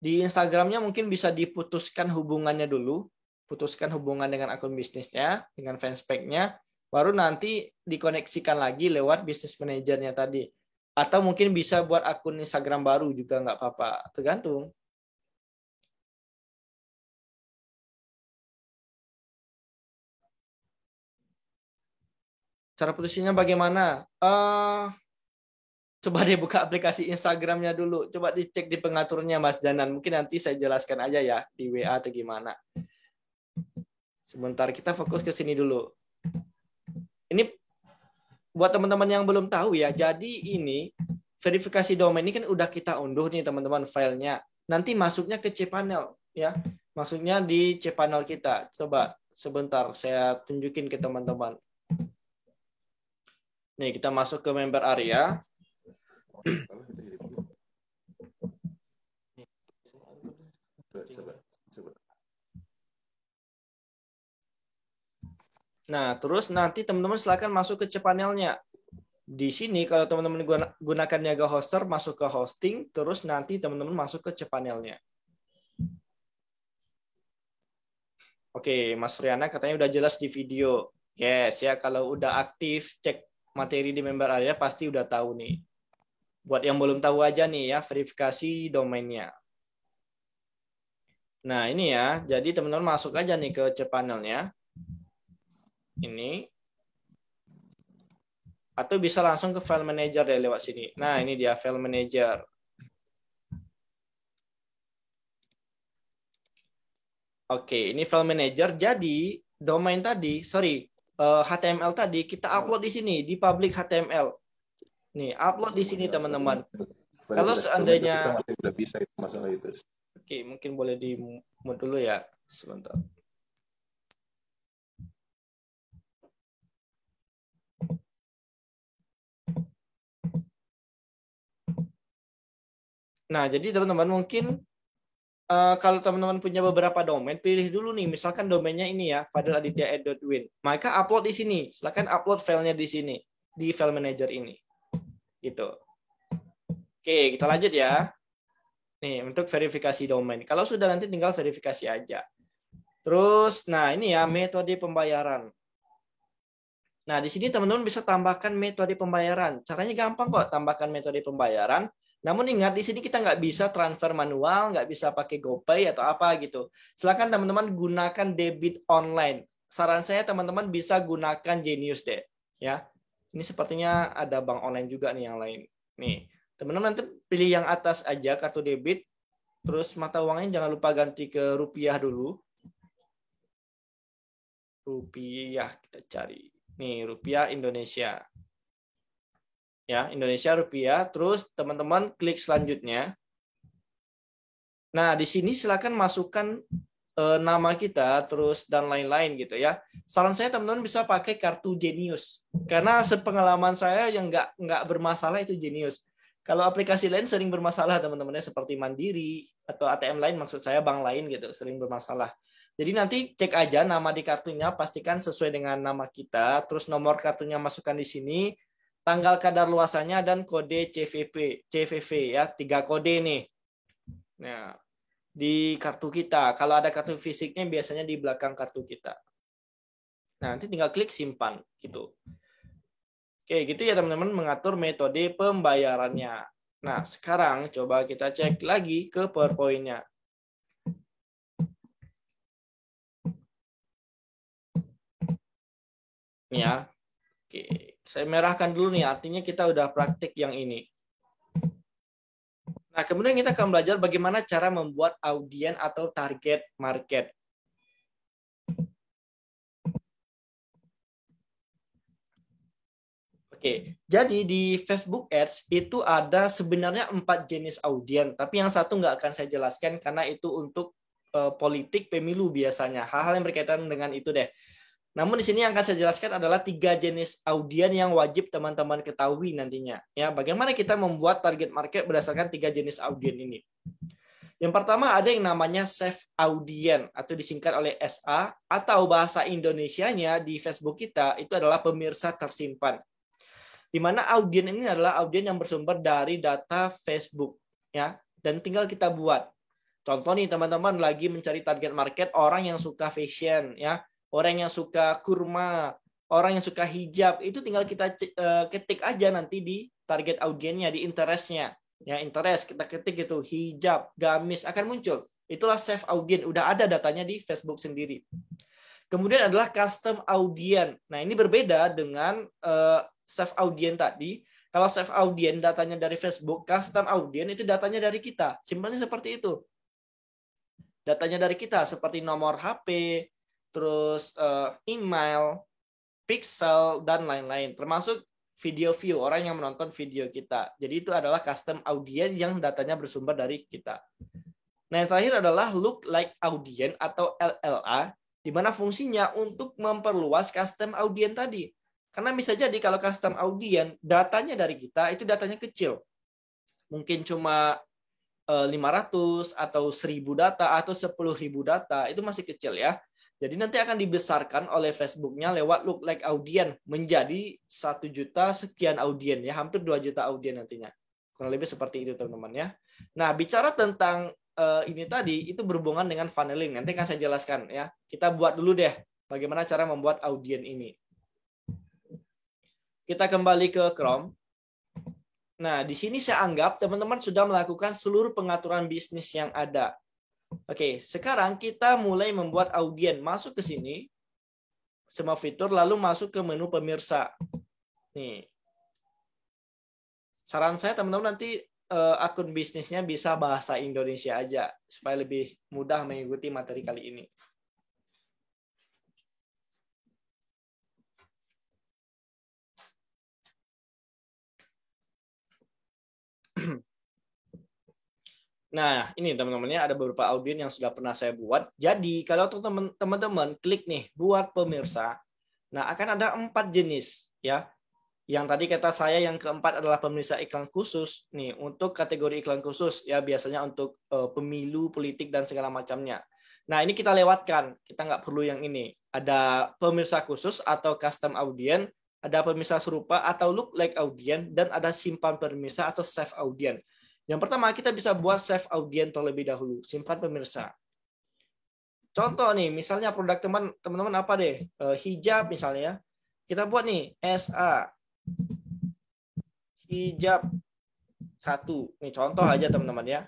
di Instagramnya, mungkin bisa diputuskan hubungannya dulu, putuskan hubungan dengan akun bisnisnya, dengan fanspage-nya, baru nanti dikoneksikan lagi lewat bisnis manajernya tadi. Atau mungkin bisa buat akun Instagram baru juga nggak apa-apa, tergantung. Cara putusinnya bagaimana? Coba deh buka aplikasi Instagramnya dulu. Coba dicek di pengaturnya Mas Janan. Mungkin nanti saya jelaskan aja ya di WA atau gimana. Sebentar, kita fokus ke sini dulu. Ini buat teman-teman yang belum tahu ya. Jadi ini verifikasi domain ini kan udah kita unduh nih teman-teman filenya. Nanti masuknya ke cPanel ya. Maksudnya di cPanel kita. Coba sebentar saya tunjukin ke teman-teman. Nih, kita masuk ke member area. Nah, terus nanti teman-teman silakan masuk ke cPanel-nya. Di sini kalau teman-teman gunakan Niaga Hoster, masuk ke hosting, terus nanti teman-teman masuk ke cPanel-nya. Oke, Mas Riana katanya udah jelas di video. Yes, ya kalau udah aktif cek materi di member area pasti udah tahu nih. Buat yang belum tahu aja nih ya, verifikasi domainnya. Nah, ini ya. Jadi teman-teman masuk aja nih ke cPanel-nya. Ini. Atau bisa langsung ke file manager deh lewat sini. Nah, ini dia file manager. Oke, ini file manager. Jadi, domain tadi, HTML tadi kita upload di sini, di public HTML. Nih, upload di sini teman-teman. Kalau seandainya udah bisa itu masalah itu. Oke, mungkin boleh di mute dulu ya sebentar. Nah, jadi teman-teman mungkin kalau teman-teman punya beberapa domain, pilih dulu nih, misalkan domainnya ini ya, fadiladitya@win. Maka upload di sini, silakan upload filenya di sini, di file manager ini. Gitu. Oke, kita lanjut ya. Nih, untuk verifikasi domain. Kalau sudah nanti tinggal verifikasi aja. Terus, nah ini ya metode pembayaran. Nah, di sini teman-teman bisa tambahkan metode pembayaran. Caranya gampang kok, tambahkan metode pembayaran. Namun ingat, di sini kita nggak bisa transfer manual, nggak bisa pakai GoPay atau apa gitu. Silakan teman-teman gunakan debit online. Saran saya teman-teman bisa gunakan Genius deh. Ya, ini sepertinya ada bank online juga nih yang lain. Nih, teman-teman nanti pilih yang atas aja kartu debit. Terus mata uangnya jangan lupa ganti ke rupiah dulu. Rupiah kita cari. Nih, rupiah Indonesia. Ya, Indonesia rupiah. Terus teman-teman klik selanjutnya. Nah, di sini silakan masukkan nama kita, terus dan lain-lain gitu ya. Saran saya teman-teman bisa pakai kartu Genius. Karena sepengalaman saya yang nggak bermasalah itu Genius. Kalau aplikasi lain sering bermasalah teman-temannya seperti Mandiri atau ATM lain, maksud saya bank lain gitu, sering bermasalah. Jadi nanti cek aja nama di kartunya, pastikan sesuai dengan nama kita, terus nomor kartunya masukkan di sini, tanggal kadarluasannya dan kode CVV ya, 3 kode nih. Nah, di kartu kita. Kalau ada kartu fisiknya biasanya di belakang kartu kita. Nah, nanti tinggal klik simpan gitu. Oke, gitu ya teman-teman mengatur metode pembayarannya. Nah, sekarang coba kita cek lagi ke PowerPoint-nya. Ya. Oke, saya merahkan dulu nih, artinya kita udah praktik yang ini. Nah, kemudian kita akan belajar bagaimana cara membuat audien atau target market. Oke, jadi di Facebook Ads itu ada sebenarnya 4 jenis audien, tapi yang satu nggak akan saya jelaskan karena itu untuk politik pemilu biasanya, hal-hal yang berkaitan dengan itu deh. Namun di sini yang akan saya jelaskan adalah 3 jenis audien yang wajib teman-teman ketahui nantinya. Ya, bagaimana kita membuat target market berdasarkan 3 jenis audien ini. Yang pertama ada yang namanya save audien atau disingkat oleh SA, atau bahasa Indonesianya di Facebook kita itu adalah pemirsa tersimpan. Di mana audien ini adalah audien yang bersumber dari data Facebook, ya, dan tinggal kita buat. Contoh nih teman-teman lagi mencari target market orang yang suka fashion, ya, orang yang suka kurma, orang yang suka hijab, itu tinggal kita ketik aja nanti di target audiennya, di interestnya. Ya, interest kita ketik itu hijab, gamis akan muncul. Itulah save audien, udah ada datanya di Facebook sendiri. Kemudian adalah custom audien. Nah, ini berbeda dengan save audien tadi. Kalau save audien datanya dari Facebook, custom audien itu datanya dari kita. Simpelnya seperti itu. Datanya dari kita seperti nomor HP, terus email, pixel, dan lain-lain. Termasuk video view, orang yang menonton video kita. Jadi itu adalah custom audien yang datanya bersumber dari kita. Nah, yang terakhir adalah look like audien atau LLA, di mana fungsinya untuk memperluas custom audien tadi. Karena bisa jadi kalau custom audien, datanya dari kita itu datanya kecil. Mungkin cuma 500 atau 1000 data atau 10.000 data, itu masih kecil ya. Jadi nanti akan dibesarkan oleh Facebooknya lewat look like audien menjadi 1 juta sekian audien ya, hampir 2 juta audien nantinya. Kurang lebih seperti itu teman-teman ya. Nah, bicara tentang ini tadi itu berhubungan dengan funneling. Nanti akan saya jelaskan ya. Kita buat dulu deh bagaimana cara membuat audien ini. Kita kembali ke Chrome. Nah, di sini saya anggap teman-teman sudah melakukan seluruh pengaturan bisnis yang ada. Oke, sekarang kita mulai membuat audien. Masuk ke sini, semua fitur, lalu masuk ke menu pemirsa. Nih. Saran saya teman-teman nanti akun bisnisnya bisa bahasa Indonesia aja, supaya lebih mudah mengikuti materi kali ini. Nah, ini teman-temannya ada beberapa audien yang sudah pernah saya buat. Jadi, kalau teman-teman klik nih, buat pemirsa, nah akan ada 4 jenis. Ya. Yang tadi kata saya yang keempat adalah pemirsa iklan khusus. Nih, untuk kategori iklan khusus, ya biasanya untuk pemilu, politik, dan segala macamnya. Nah, ini kita lewatkan. Kita nggak perlu yang ini. Ada pemirsa khusus atau custom audien, ada pemirsa serupa atau look like audien, dan ada simpan pemirsa atau save audien. Yang pertama, kita bisa buat save audien terlebih dahulu, simpan pemirsa. Contoh nih, misalnya produk teman-teman apa deh? Hijab misalnya. Kita buat nih, SA. Hijab 1. Nih contoh aja teman-teman ya.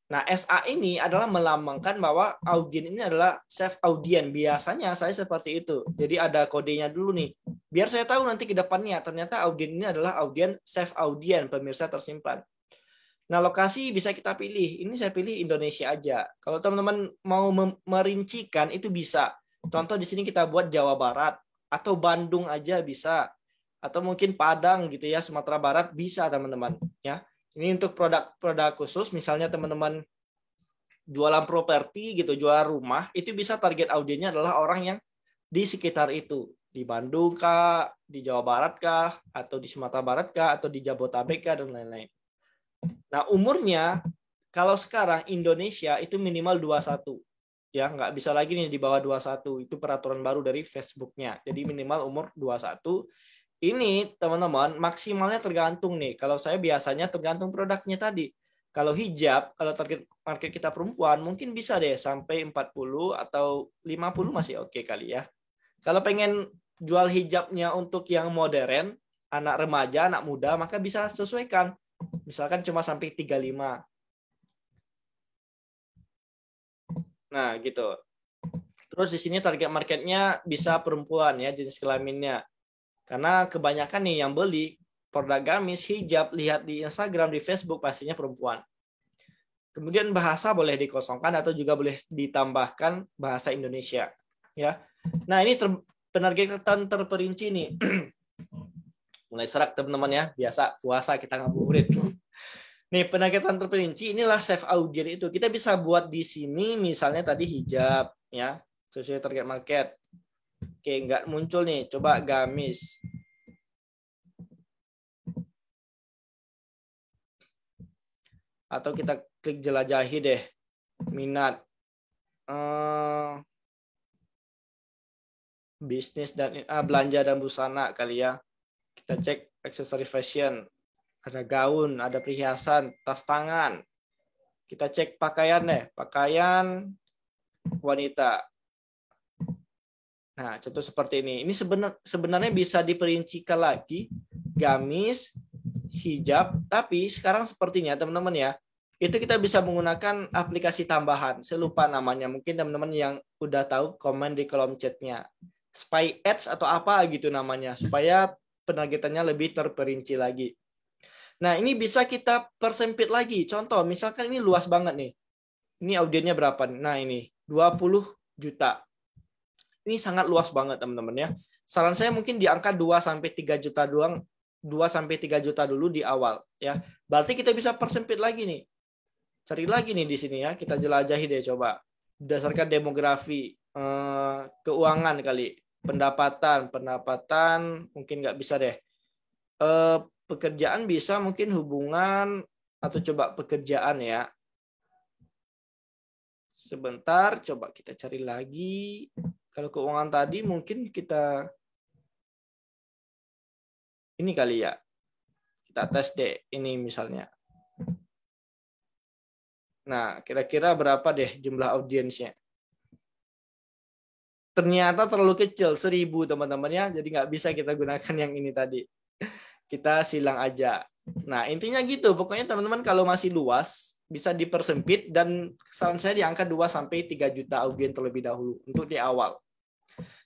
Nah, SA ini adalah melambangkan bahwa audien ini adalah save audien. Biasanya saya seperti itu. Jadi ada kodenya dulu nih. Biar saya tahu nanti ke depannya, ternyata audien ini adalah audien save audien, pemirsa tersimpan. Nah, lokasi bisa kita pilih. Ini saya pilih Indonesia aja. Kalau teman-teman mau merincikan itu bisa. Contoh di sini kita buat Jawa Barat atau Bandung aja bisa. Atau mungkin Padang gitu ya, Sumatera Barat bisa teman-teman ya. Ini untuk produk khusus, misalnya teman-teman jualan properti gitu, jual rumah, itu bisa target audiennya adalah orang yang di sekitar itu. Di Bandung kah, di Jawa Barat kah, atau di Sumatera Barat kah, atau di Jabodetabek kah, dan lain-lain. Nah, umurnya kalau sekarang Indonesia itu minimal 21. Ya, nggak bisa lagi nih di bawah 21. Itu peraturan baru dari Facebooknya. Jadi minimal umur 21. Ini teman-teman maksimalnya tergantung nih. Kalau saya biasanya tergantung produknya tadi. Kalau hijab, kalau target market kita perempuan, mungkin bisa deh sampai 40 atau 50 masih oke kali ya. Kalau pengen jual hijabnya untuk yang modern, anak remaja, anak muda, maka bisa sesuaikan. Misalkan cuma sampai 35. Nah, gitu. Terus di sini target marketnya bisa perempuan ya, jenis kelaminnya. Karena kebanyakan nih yang beli produk gamis, hijab, lihat di Instagram, di Facebook pastinya perempuan. Kemudian bahasa boleh dikosongkan atau juga boleh ditambahkan bahasa Indonesia. Ya. Nah ini penargetan terperinci nih. Mulai serak teman-teman ya, biasa puasa kita ngabuburit. Nih penargetan terperinci inilah save audience itu. Kita bisa buat di sini misalnya tadi hijab ya, sesuai target market. Oke, nggak muncul nih. Coba gamis. Atau kita klik jelajahi deh. Minat. Bisnis dan belanja dan busana kali ya. Kita cek aksesori fashion. Ada gaun, ada perhiasan, tas tangan. Kita cek pakaian deh. Pakaian wanita. Nah, contoh seperti ini. Ini sebenarnya bisa diperincikan lagi. Gamis, hijab, tapi sekarang sepertinya teman-teman ya, itu kita bisa menggunakan aplikasi tambahan. Saya lupa namanya. Mungkin teman-teman yang udah tahu komen di kolom chatnya. Spy Ads atau apa gitu namanya. Supaya penargetannya lebih terperinci lagi. Nah, ini bisa kita persempit lagi. Contoh, misalkan ini luas banget nih. Ini audiensnya berapa? Nah, ini 20 juta. Ini sangat luas banget teman-teman ya. Saran saya mungkin di angka 2-3 juta doang. 2-3 juta dulu di awal ya. Berarti kita bisa persempit lagi nih. Cari lagi nih di sini ya. Kita jelajahi deh coba. Berdasarkan demografi, keuangan kali, pendapatan mungkin nggak bisa deh. Pekerjaan bisa, mungkin hubungan atau coba pekerjaan ya. Sebentar, coba kita cari lagi. Kalau keuangan tadi mungkin kita ini kali ya. Kita tes deh ini misalnya. Nah, kira-kira berapa deh jumlah audiensnya? Ternyata terlalu kecil, 1000 teman-teman ya. Jadi nggak bisa kita gunakan yang ini tadi. Kita silang aja. Nah, intinya gitu. Pokoknya teman-teman kalau masih luas, bisa dipersempit dan saran saya di angka 2-3 juta audiens terlebih dahulu untuk di awal.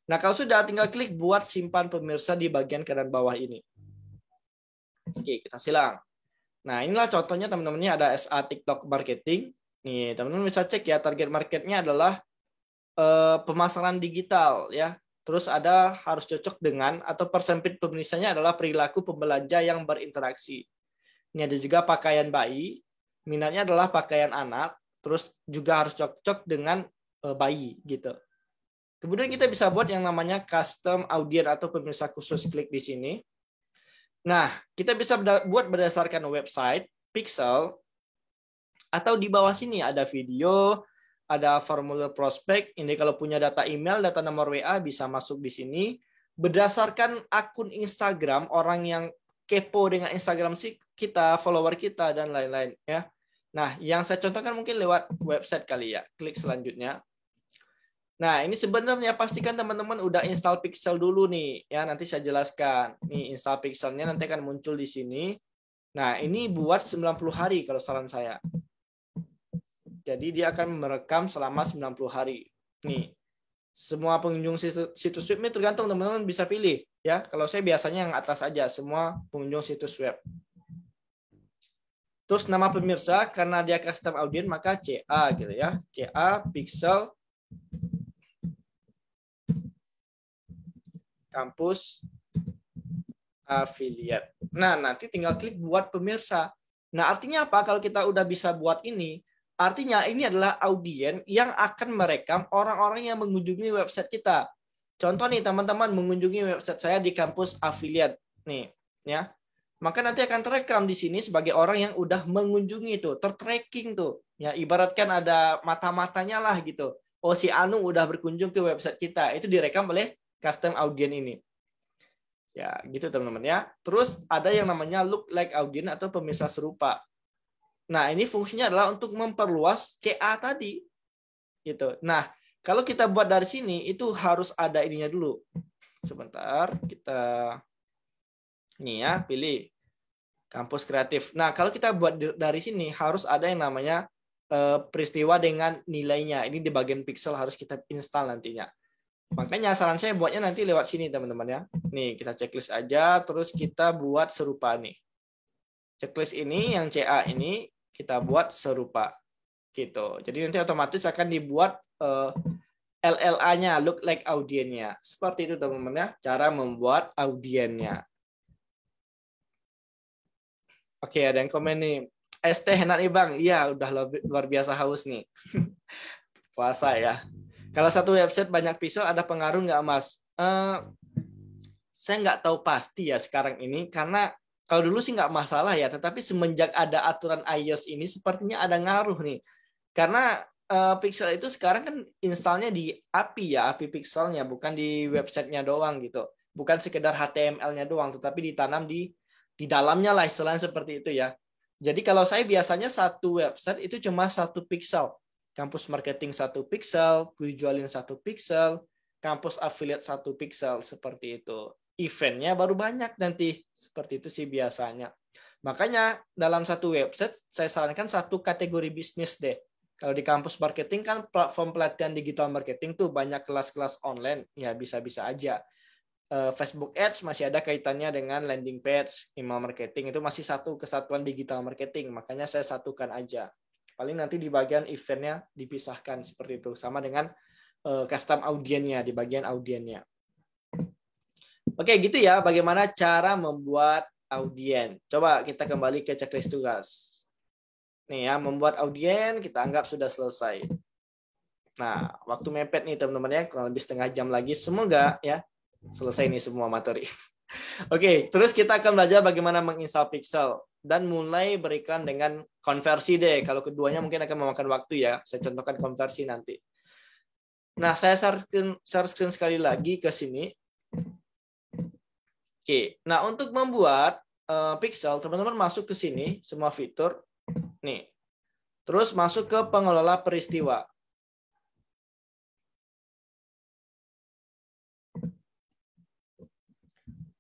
Nah, kalau sudah tinggal klik buat simpan pemirsa di bagian kanan bawah ini. Oke, kita silang. Nah, inilah contohnya teman-temannya ada SA TikTok Marketing. Nih, teman-teman bisa cek ya target marketnya adalah pemasaran digital ya. Terus ada harus cocok dengan atau persempit pemirsanya adalah perilaku pembelanja yang berinteraksi. Ini ada juga pakaian bayi, minatnya adalah pakaian anak, terus juga harus cocok dengan bayi gitu. Kemudian kita bisa buat yang namanya custom audience atau pemirsa khusus, klik di sini. Nah, kita bisa buat berdasarkan website, pixel, atau di bawah sini ada video, ada formulir prospek. Ini kalau punya data email, data nomor WA bisa masuk di sini. Berdasarkan akun Instagram, orang yang kepo dengan Instagram sih kita, follower kita dan lain-lain ya. Nah, yang saya contohkan mungkin lewat website kali ya. Klik selanjutnya. Nah, ini sebenarnya pastikan teman-teman udah install Pixel dulu nih ya. Nanti saya jelaskan. Nih install Pixelnya nanti akan muncul di sini. Nah, ini buat 90 hari kalau saran saya. Jadi dia akan merekam selama 90 hari. Nih. Semua pengunjung situs web ini tergantung teman-teman bisa pilih ya. Kalau saya biasanya yang atas aja, semua pengunjung situs web. Terus nama pemirsa karena dia custom audience maka CA gitu ya. CA Pixel Kampus Affiliate. Nah, nanti tinggal klik buat pemirsa. Nah, artinya apa kalau kita udah bisa buat ini? Artinya ini adalah audiens yang akan merekam orang-orang yang mengunjungi website kita. Contoh nih teman-teman mengunjungi website saya di Kampus Affiliate nih, ya. Maka nanti akan terekam di sini sebagai orang yang udah mengunjungi itu, tertracking tuh. Ya, ibaratkan ada mata-matanya lah gitu. Oh, si Anu udah berkunjung ke website kita. Itu direkam oleh custom audience ini. Ya, gitu teman-teman ya. Terus ada yang namanya look like audience atau pemirsa serupa. Nah, ini fungsinya adalah untuk memperluas CA tadi. Gitu. Nah, kalau kita buat dari sini, itu harus ada ininya dulu. Sebentar, kita ini ya, pilih kampus kreatif. Nah, kalau kita buat dari sini, harus ada yang namanya peristiwa dengan nilainya. Ini di bagian pixel harus kita install nantinya. Makanya saran saya buatnya nanti lewat sini teman-teman ya. Nih kita checklist aja, terus kita buat serupa nih. Checklist ini yang CA ini kita buat serupa gitu. Jadi nanti otomatis akan dibuat LLA-nya, look like audiennya. Seperti itu teman-teman ya, cara membuat audiennya. Oke, ada yang komen nih. ST enak nih Bang. Iya, udah luar biasa haus nih. Puasa ya. Kalau satu website banyak pixel ada pengaruh nggak Mas? Saya nggak tahu pasti ya sekarang ini, karena kalau dulu sih nggak masalah ya, tetapi semenjak ada aturan iOS ini sepertinya ada ngaruh nih. Karena pixel itu sekarang kan installnya di API ya, API pixelnya, bukan di websitenya doang gitu. Bukan sekedar HTML-nya doang, tetapi ditanam di dalamnya lah istilahnya seperti itu ya. Jadi kalau saya biasanya satu website itu cuma 1 pixel. Kampus marketing 1 pixel, Kuijualin 1 pixel, kampus affiliate 1 pixel, seperti itu. Eventnya baru banyak nanti, seperti itu sih biasanya. Makanya dalam satu website saya sarankan satu kategori bisnis deh. Kalau di kampus marketing kan platform pelatihan digital marketing tuh banyak kelas-kelas online, ya bisa-bisa aja. Facebook Ads masih ada kaitannya dengan landing page, email marketing, itu masih satu kesatuan digital marketing, makanya saya satukan aja. Paling nanti di bagian eventnya dipisahkan seperti itu, sama dengan custom audiennya di bagian audiennya. Oke, gitu ya bagaimana cara membuat audien. Coba kita kembali ke checklist tugas. Nih ya, membuat audien kita anggap sudah selesai. Nah, waktu mepet nih teman-teman ya, kurang lebih setengah jam lagi. Semoga ya selesai nih semua materi. Oke, terus kita akan belajar bagaimana menginstal pixel dan mulai berikan dengan konversi deh. Kalau keduanya mungkin akan memakan waktu ya. Saya contohkan konversi nanti. Nah, saya share screen sekali lagi ke sini. Oke, nah untuk membuat pixel, teman-teman masuk ke sini, semua fitur. Nih, terus masuk ke pengelola peristiwa.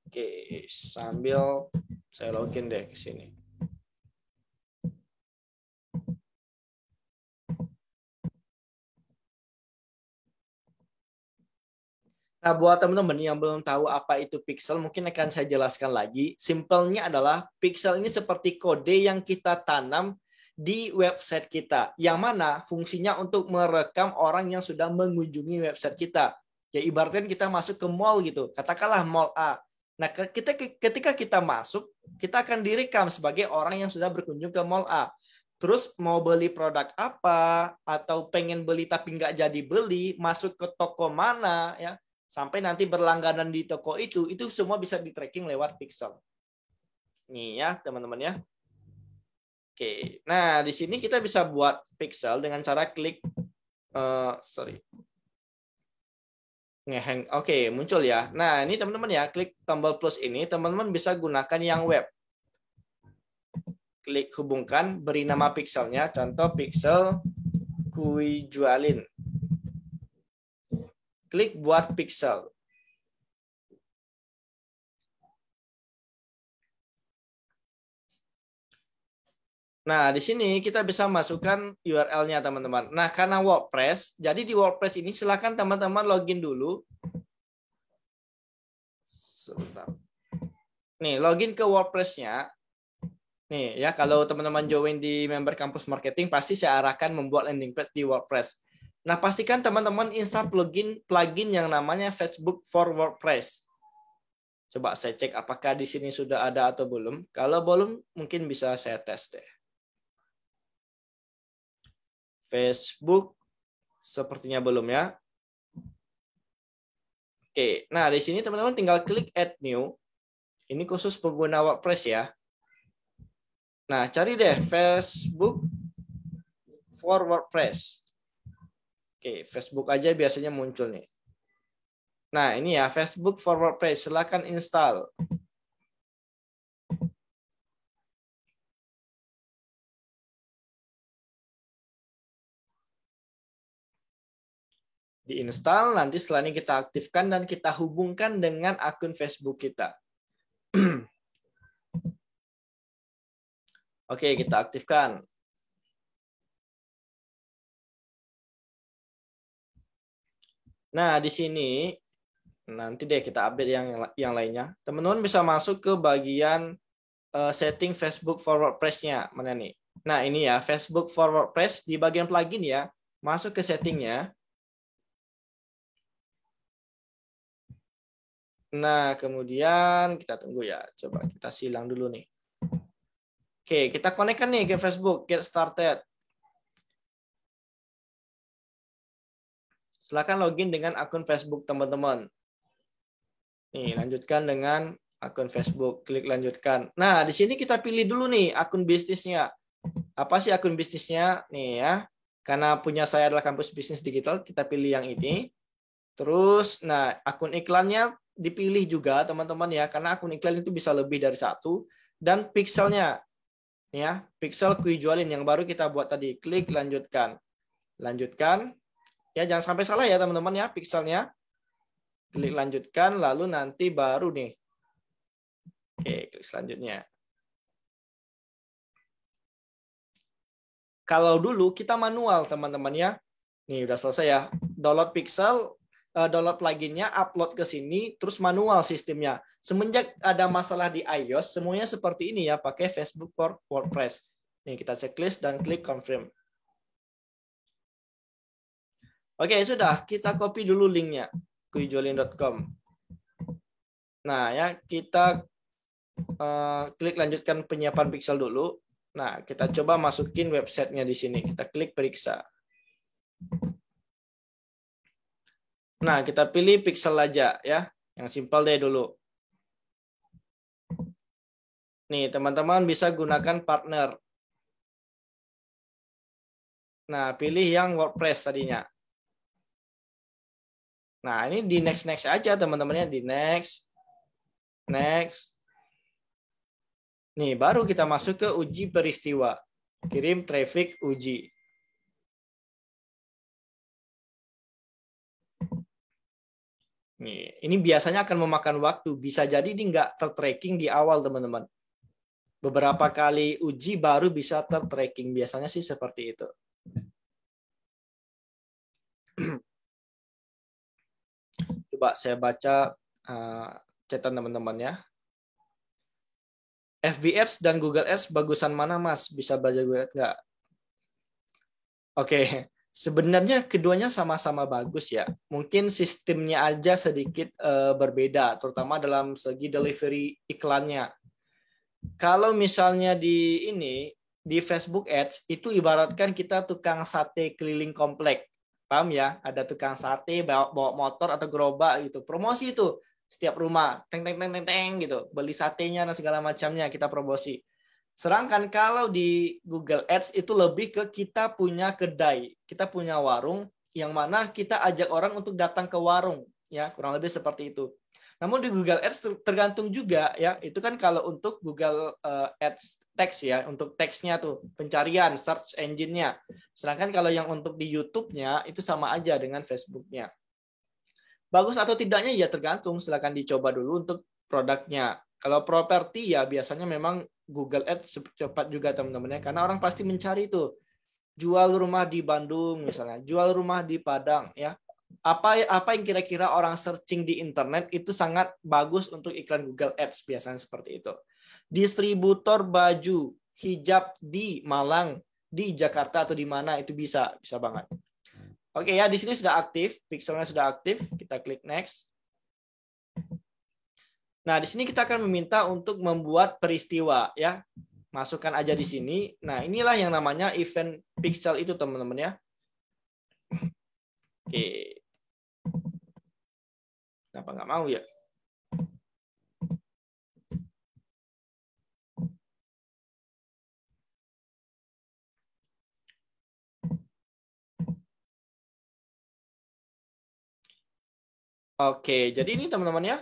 Oke, sambil saya login deh ke sini. Nah, buat teman-teman yang belum tahu apa itu pixel, mungkin akan saya jelaskan lagi. Simpelnya adalah pixel ini seperti kode yang kita tanam di website kita, yang mana fungsinya untuk merekam orang yang sudah mengunjungi website kita. Ya ibaratnya kita masuk ke mall gitu, katakanlah mall A. Nah, ketika kita masuk, kita akan direkam sebagai orang yang sudah berkunjung ke mall A. Terus mau beli produk apa, atau pengen beli tapi nggak jadi beli, masuk ke toko mana, ya sampai nanti berlangganan di toko itu semua bisa di-tracking lewat pixel. Nih ya, teman-teman ya. Oke, nah di sini kita bisa buat pixel dengan cara klik, ngehang. Oke, muncul ya. Nah ini teman-teman ya, klik tombol plus ini, teman-teman bisa gunakan yang web. Klik hubungkan, beri nama pixelnya, contoh pixel Kuijualin. Klik buat pixel. Nah, di sini kita bisa masukkan URL-nya, teman-teman. Nah, karena WordPress, jadi di WordPress ini silakan teman-teman login dulu. Sebentar. Nih, login ke WordPress-nya. Nih, ya, kalau teman-teman join di member kampus marketing, pasti saya arahkan membuat landing page di WordPress. Nah, pastikan teman-teman install plugin yang namanya Facebook for WordPress. Coba saya cek apakah di sini sudah ada atau belum. Kalau belum, mungkin bisa saya tes deh. Facebook sepertinya belum ya. Oke, nah di sini teman-teman tinggal klik add new. Ini khusus pengguna WordPress ya. Nah, cari deh Facebook for WordPress. Oke, Facebook aja biasanya muncul nih. Nah, ini ya Facebook for WordPress. Silakan install. Diinstal, nanti setelah ini kita aktifkan dan kita hubungkan dengan akun Facebook kita. Oke, kita aktifkan. Nah, di sini nanti deh kita update yang lainnya. Teman-teman bisa masuk ke bagian setting Facebook for WordPress-nya. Mana nih? Nah, ini ya, Facebook for WordPress di bagian plugin ya. Masuk ke settingnya. Nah, kemudian kita tunggu ya. Coba kita silang dulu nih. Oke, kita connect-kan nih ke Facebook. Get started. Silakan login dengan akun Facebook teman-teman. Nih, lanjutkan dengan akun Facebook. Klik lanjutkan. Nah, di sini kita pilih dulu nih akun bisnisnya. Apa sih akun bisnisnya? Nih ya. Karena punya saya adalah Kampus Bisnis Digital, kita pilih yang ini. Terus, nah akun iklannya dipilih juga teman-teman ya. Karena akun iklan itu bisa lebih dari satu. Dan pixelnya. Ya, pixel Kuijualin yang baru kita buat tadi. Klik lanjutkan. Lanjutkan. Ya, jangan sampai salah ya teman-teman ya pixelnya. Klik lanjutkan, lalu nanti baru nih. Oke, klik selanjutnya. Kalau dulu kita manual teman-teman ya. Nih udah selesai ya. Download pixel, download pluginnya, upload ke sini, terus manual sistemnya. Semenjak ada masalah di iOS, semuanya seperti ini ya, pakai Facebook for WordPress. Nih kita checklist dan klik confirm. Oke, sudah. Kita copy dulu linknya. Kuijualin.com. Nah, ya kita klik lanjutkan penyiapan pixel dulu. Nah, kita coba masukin websitenya di sini. Kita klik periksa. Nah, kita pilih pixel aja ya. Yang simpel deh dulu. Nih, teman-teman bisa gunakan partner. Nah, pilih yang WordPress tadinya. Nah, ini di next aja teman-temannya, di next. Nih, baru kita masuk ke uji peristiwa. Kirim traffic uji. Nih, ini biasanya akan memakan waktu. Bisa jadi ini nggak ter-tracking di awal, teman-teman. Beberapa kali uji baru bisa ter-tracking. Biasanya sih seperti itu. Coba saya baca catatan teman-teman ya. FB Ads dan Google Ads bagusan mana, Mas? Bisa belajar Google Ads nggak? Oke, sebenarnya keduanya sama-sama bagus ya. Mungkin sistemnya aja sedikit berbeda, terutama dalam segi delivery iklannya. Kalau misalnya di Facebook Ads itu ibaratkan kita tukang sate keliling komplek. Paham ya? Ada tukang sate bawa motor atau gerobak gitu. Promosi itu setiap rumah, teng teng teng teng teng gitu. Beli satenya dan segala macamnya kita promosi. Sedangkan kalau di Google Ads itu lebih ke kita punya kedai, kita punya warung yang mana kita ajak orang untuk datang ke warung, ya kurang lebih seperti itu. Namun di Google Ads tergantung juga ya, itu kan kalau untuk Google Ads teks ya, untuk teksnya tuh pencarian search engine-nya. Sedangkan kalau yang untuk di YouTube-nya itu sama aja dengan Facebook-nya. Bagus atau tidaknya ya tergantung, silakan dicoba dulu untuk produknya. Kalau properti ya biasanya memang Google Ads cepat juga teman-teman ya, karena orang pasti mencari itu jual rumah di Bandung misalnya, jual rumah di Padang ya. Apa yang kira-kira orang searching di internet itu sangat bagus untuk iklan Google Ads biasanya seperti itu. Distributor baju hijab di Malang, di Jakarta atau di mana itu bisa banget. Oke ya, di sini sudah aktif, pixelnya sudah aktif, kita klik next. Nah, di sini kita akan meminta untuk membuat peristiwa ya. Masukkan aja di sini. Nah, inilah yang namanya event pixel itu teman-teman ya. Oke. Kenapa nggak mau ya? Oke, jadi ini teman-teman ya.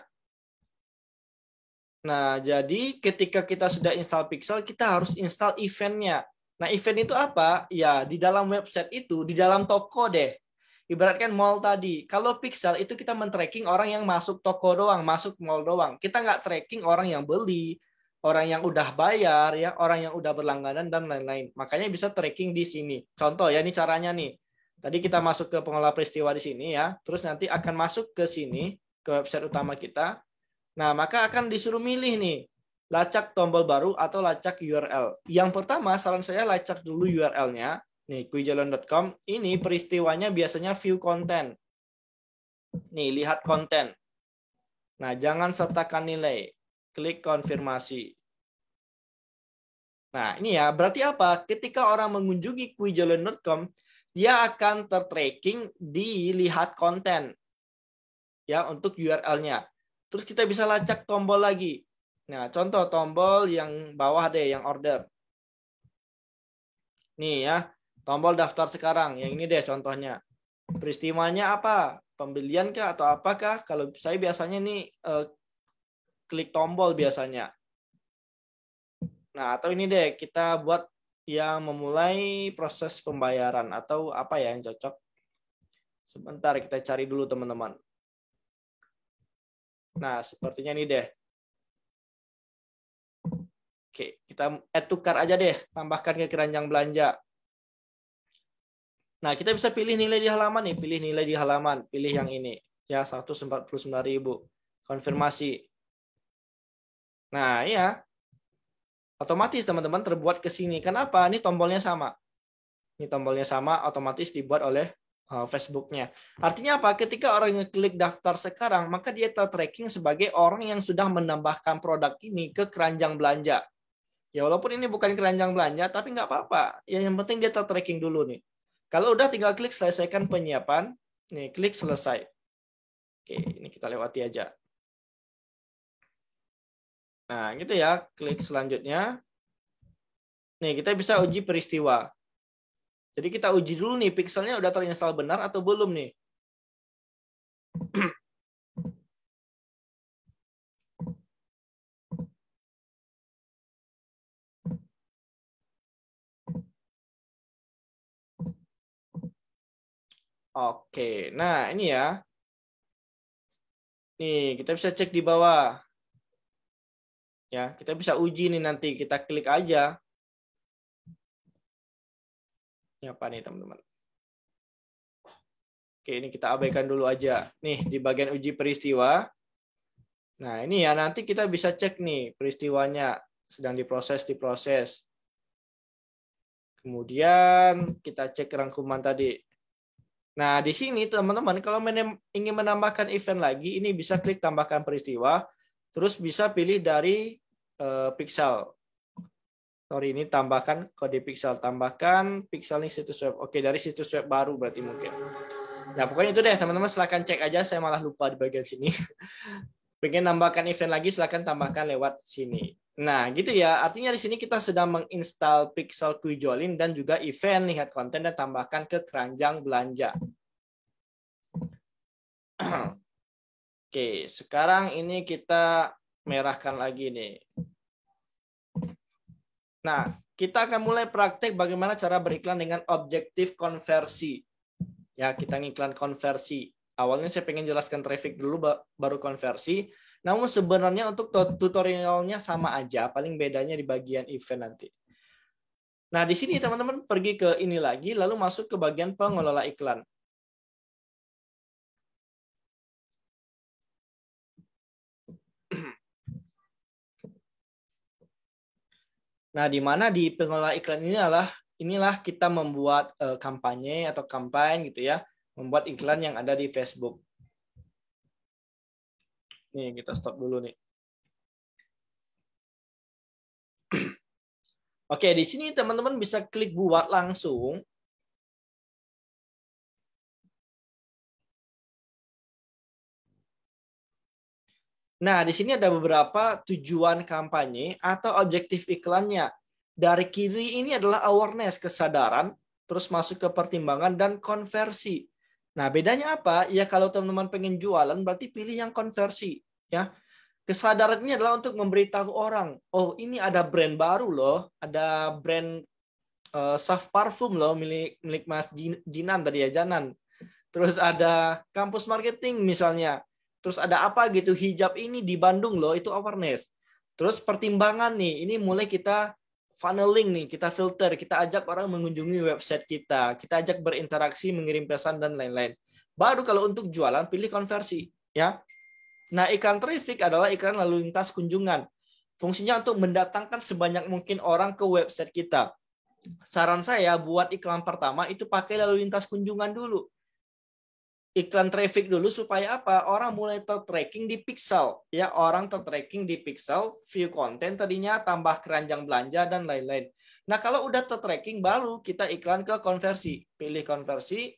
Nah, jadi ketika kita sudah install Pixel, kita harus install eventnya. Nah, event itu apa? Ya, di dalam website itu, di dalam toko deh. Ibaratkan mall tadi. Kalau Pixel itu kita men-tracking orang yang masuk toko doang, masuk mall doang. Kita nggak tracking orang yang beli, orang yang udah bayar, ya, orang yang udah berlangganan, dan lain-lain. Makanya bisa tracking di sini. Contoh ya, ini caranya nih. Tadi kita masuk ke pengelola peristiwa di sini ya. Terus nanti akan masuk ke sini, ke website utama kita. Nah, maka akan disuruh milih nih, lacak tombol baru atau lacak URL. Yang pertama, saran saya lacak dulu URL-nya. Nih, kuijalan.com. Ini peristiwanya biasanya view content. Nih, lihat konten. Nah, jangan sertakan nilai. Klik konfirmasi. Nah, ini ya, berarti apa? Ketika orang mengunjungi kuijalan.com, dia akan tertracking di lihat konten. Ya, untuk URL-nya. Terus kita bisa lacak tombol lagi. Nah, contoh tombol yang bawah deh, yang order. Nih ya, tombol daftar sekarang. Yang ini deh contohnya. Peristiwanya apa? Pembelian kah atau apakah? Kalau saya biasanya nih klik tombol biasanya. Nah, atau ini deh, kita buat yang memulai proses pembayaran atau apa ya yang cocok. Sebentar, kita cari dulu teman-teman. Nah, sepertinya ini deh. Oke, kita add tukar aja deh, tambahkan ke keranjang belanja. Nah, kita bisa pilih nilai di halaman nih, pilih nilai di halaman, pilih yang ini. Ya, 149.000. Konfirmasi. Nah, ya. Otomatis teman-teman terbuat ke sini. Kenapa? Ini tombolnya sama. Ini tombolnya sama, otomatis dibuat oleh Facebook-nya. Artinya apa? Ketika orang ngeklik daftar sekarang, maka dia ter-tracking sebagai orang yang sudah menambahkan produk ini ke keranjang belanja. Ya walaupun ini bukan keranjang belanja, tapi nggak apa-apa. Ya, yang penting dia ter-tracking dulu nih. Kalau udah tinggal klik selesaikan penyiapan. Nih, klik selesai. Oke, ini kita lewati aja. Nah, gitu ya. Klik selanjutnya. Nih, kita bisa uji peristiwa. Jadi kita uji dulu nih, pixelnya udah terinstall benar atau belum nih. Oke, nah ini ya. Nih, kita bisa cek di bawah. Ya, kita bisa uji nih nanti. Kita klik aja. Ini apa nih, teman-teman? Oke, ini kita abaikan dulu aja. Nih, di bagian uji peristiwa. Nah, ini ya, nanti kita bisa cek nih peristiwanya. Sedang diproses. Kemudian kita cek rangkuman tadi. Nah, di sini teman-teman, kalau ingin menambahkan event lagi, ini bisa klik tambahkan peristiwa. Terus bisa pilih dari pixel. Sorry, ini tambahkan kode pixel. Tambahkan pixel nih situs web. Oke, dari situs web baru berarti mungkin. Nah, pokoknya itu deh, teman-teman. Silahkan cek aja. Saya malah lupa di bagian sini. Pengen nambahkan event lagi, silahkan tambahkan lewat sini. Nah, gitu ya. Artinya di sini kita sudah menginstal Pixel Kuijolin dan juga event, lihat konten, dan tambahkan ke keranjang belanja. Oke, sekarang ini kita merahkan lagi nih. Nah, kita akan mulai praktek bagaimana cara beriklan dengan objektif konversi. Ya, kita ngiklan konversi. Awalnya saya pengen jelaskan traffic dulu, baru konversi. Namun sebenarnya untuk tutorialnya sama aja, paling bedanya di bagian event nanti. Nah, di sini teman-teman pergi ke ini lagi, lalu masuk ke bagian pengelola iklan. Nah, di mana di pengelola iklan inilah kita membuat kampanye atau kampanye gitu ya, membuat iklan yang ada di Facebook. Nih, kita stop dulu nih. Oke, di sini teman-teman bisa klik buat langsung. Nah, di sini ada beberapa tujuan kampanye atau objektif iklannya. Dari kiri ini adalah awareness, kesadaran, terus masuk ke pertimbangan dan konversi. Nah, bedanya apa? Ya kalau teman-teman pengen jualan berarti pilih yang konversi, ya. Kesadaran ini adalah untuk memberitahu orang, oh ini ada brand baru loh, ada brand soft parfum loh milik Mas Jinan tadi ya, Janan. Terus ada kampus marketing misalnya. Terus ada apa gitu, hijab ini di Bandung loh, itu awareness. Terus pertimbangan nih, ini mulai kita funneling nih, kita filter, kita ajak orang mengunjungi website kita ajak berinteraksi, mengirim pesan dan lain-lain. Baru kalau untuk jualan pilih konversi, ya. Nah, iklan traffic adalah iklan lalu lintas kunjungan. Fungsinya untuk mendatangkan sebanyak mungkin orang ke website kita. Saran saya buat iklan pertama itu pakai lalu lintas kunjungan dulu. Iklan traffic dulu supaya apa? Orang mulai ter-tracking di pixel, ya, orang ter-tracking di pixel, view konten tadinya, tambah keranjang belanja dan lain-lain. Nah, kalau udah ter-tracking baru kita iklan ke konversi. Pilih konversi.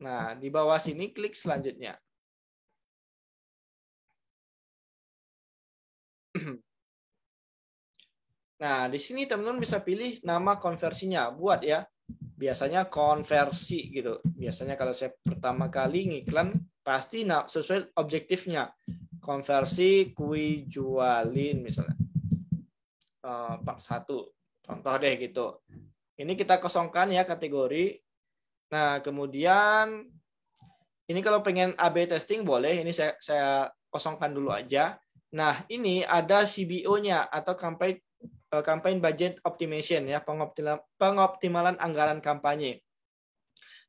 Nah, di bawah sini klik selanjutnya. Nah, di sini teman-teman bisa pilih nama konversinya, buat ya. Biasanya konversi gitu. Biasanya kalau saya pertama kali ngiklan pasti sesuai objektifnya. Konversi kue jualin misalnya. Part 1. Contoh deh gitu. Ini kita kosongkan ya kategori. Nah, kemudian ini kalau pengen AB testing boleh. Ini saya kosongkan dulu aja. Nah, ini ada CBO-nya atau campaign budget optimization, ya, pengoptimalan anggaran kampanye.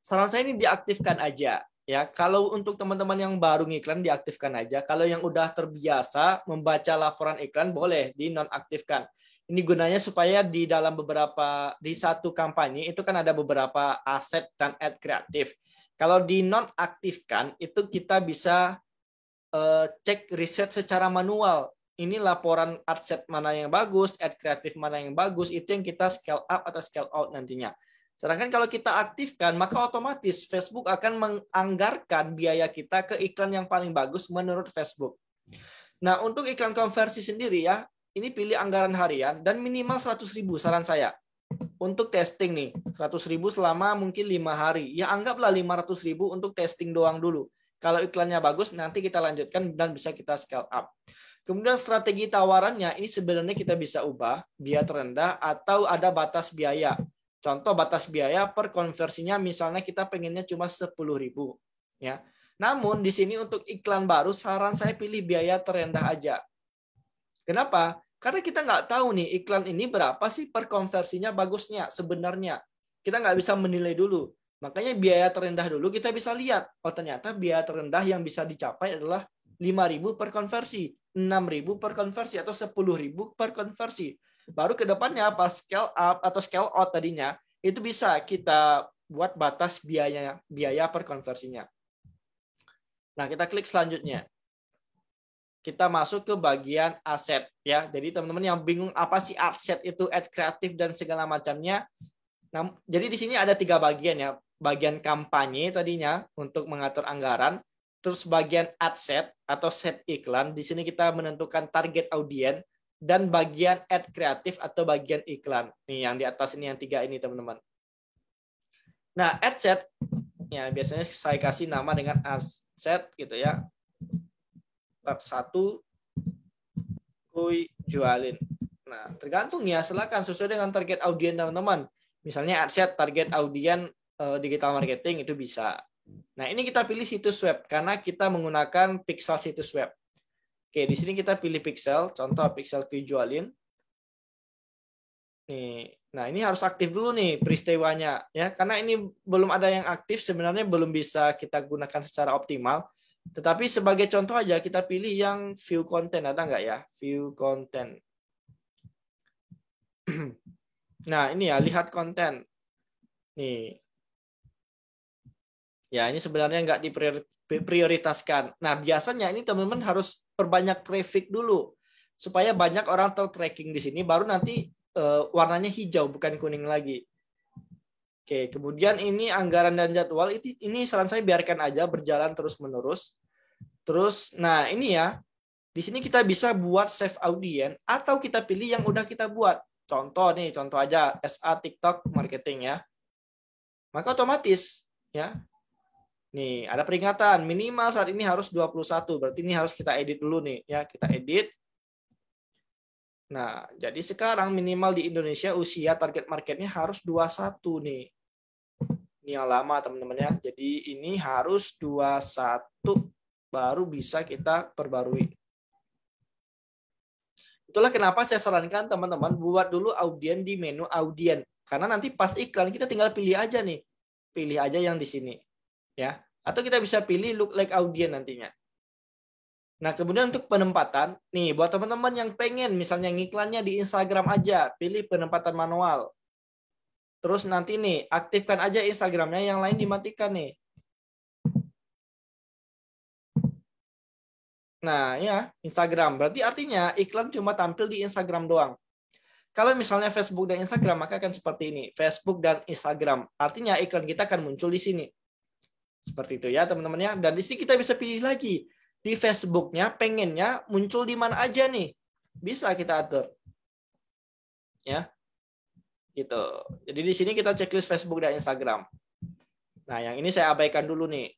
Saran saya ini diaktifkan aja, ya. Kalau untuk teman-teman yang baru ngiklan diaktifkan aja. Kalau yang udah terbiasa membaca laporan iklan boleh dinonaktifkan. Ini gunanya supaya di satu kampanye itu kan ada beberapa aset dan ad kreatif. Kalau dinonaktifkan itu kita bisa cek riset secara manual. Ini laporan adset mana yang bagus, ad kreatif mana yang bagus, itu yang kita scale up atau scale out nantinya. Sedangkan kalau kita aktifkan, maka otomatis Facebook akan menganggarkan biaya kita ke iklan yang paling bagus menurut Facebook. Nah, untuk iklan konversi sendiri ya, ini pilih anggaran harian dan minimal 100.000 saran saya. Untuk testing nih, 100.000 selama mungkin 5 hari. Ya anggaplah 500.000 untuk testing doang dulu. Kalau iklannya bagus, nanti kita lanjutkan dan bisa kita scale up. Kemudian strategi tawarannya, ini sebenarnya kita bisa ubah, biaya terendah atau ada batas biaya. Contoh batas biaya per konversinya misalnya kita pengennya cuma 10.000. Ya. Namun di sini untuk iklan baru, saran saya pilih biaya terendah aja. Kenapa? Karena kita nggak tahu nih iklan ini berapa sih per konversinya bagusnya sebenarnya. Kita nggak bisa menilai dulu. Makanya biaya terendah dulu kita bisa lihat. Oh ternyata biaya terendah yang bisa dicapai adalah 5.000 per konversi, 6.000 per konversi, atau 10.000 per konversi. Baru ke depannya pas scale up atau scale out tadinya, itu bisa kita buat batas biaya per konversinya. Nah, kita klik selanjutnya. Kita masuk ke bagian aset ya. Jadi teman-teman yang bingung apa sih aset itu, ad kreatif dan segala macamnya. Nah, jadi di sini ada 3 bagian ya. Bagian kampanye tadinya untuk mengatur anggaran, terus bagian ad set atau set iklan. Di sini kita menentukan target audiens, dan bagian ad kreatif atau bagian iklan. Nih yang di atas ini yang 3 ini teman-teman. Nah, ad set ya biasanya saya kasih nama dengan ad set gitu ya. Part 1 kui jualin. Nah, tergantung ya, silakan sesuai dengan target audiens teman-teman. Misalnya ad set target audiens digital marketing itu bisa. Nah, ini kita pilih situs web karena kita menggunakan pixel situs web. Oke, di sini kita pilih pixel, contoh pixel kui jualin. Nih, nah ini harus aktif dulu nih peristiwanya ya, karena ini belum ada yang aktif sebenarnya belum bisa kita gunakan secara optimal. Tetapi sebagai contoh aja kita pilih yang view content, ada nggak ya view content. Nah ini ya lihat konten. Nih, ya ini sebenarnya nggak diprioritaskan. Nah biasanya ini teman-teman harus perbanyak traffic dulu supaya banyak orang ter-tracking di sini, baru nanti warnanya hijau bukan kuning lagi. Oke, kemudian ini anggaran dan jadwal, ini saran saya biarkan aja berjalan terus-menerus. Terus, nah ini ya, di sini kita bisa buat save audience atau kita pilih yang udah kita buat. Contoh nih, contoh aja SA TikTok marketing ya. Maka otomatis ya. Nih, ada peringatan minimal saat ini harus 21. Berarti ini harus kita edit dulu nih ya, kita edit. Nah, jadi sekarang minimal di Indonesia usia target marketnya harus 21 nih. Ini yang lama teman-teman ya. Jadi ini harus 21 baru bisa kita perbarui. Itulah kenapa saya sarankan teman-teman buat dulu audien di menu audien. Karena nanti pas iklan kita tinggal pilih aja nih. Pilih aja yang di sini. Ya. Atau kita bisa pilih look like audien nantinya. Nah, kemudian untuk penempatan, nih buat teman-teman yang pengen misalnya ngiklannya di Instagram aja, pilih penempatan manual. Terus nanti nih, aktifkan aja Instagramnya, yang lain dimatikan nih. Nah, ya, Instagram. Berarti artinya iklan cuma tampil di Instagram doang. Kalau misalnya Facebook dan Instagram, maka akan seperti ini. Facebook dan Instagram. Artinya iklan kita akan muncul di sini. Seperti itu ya, teman-teman ya. Dan di sini kita bisa pilih lagi. Di Facebooknya pengennya muncul di mana aja nih. Bisa kita atur. Ya. Gitu. Jadi di sini kita checklist Facebook dan Instagram. Nah, yang ini saya abaikan dulu nih.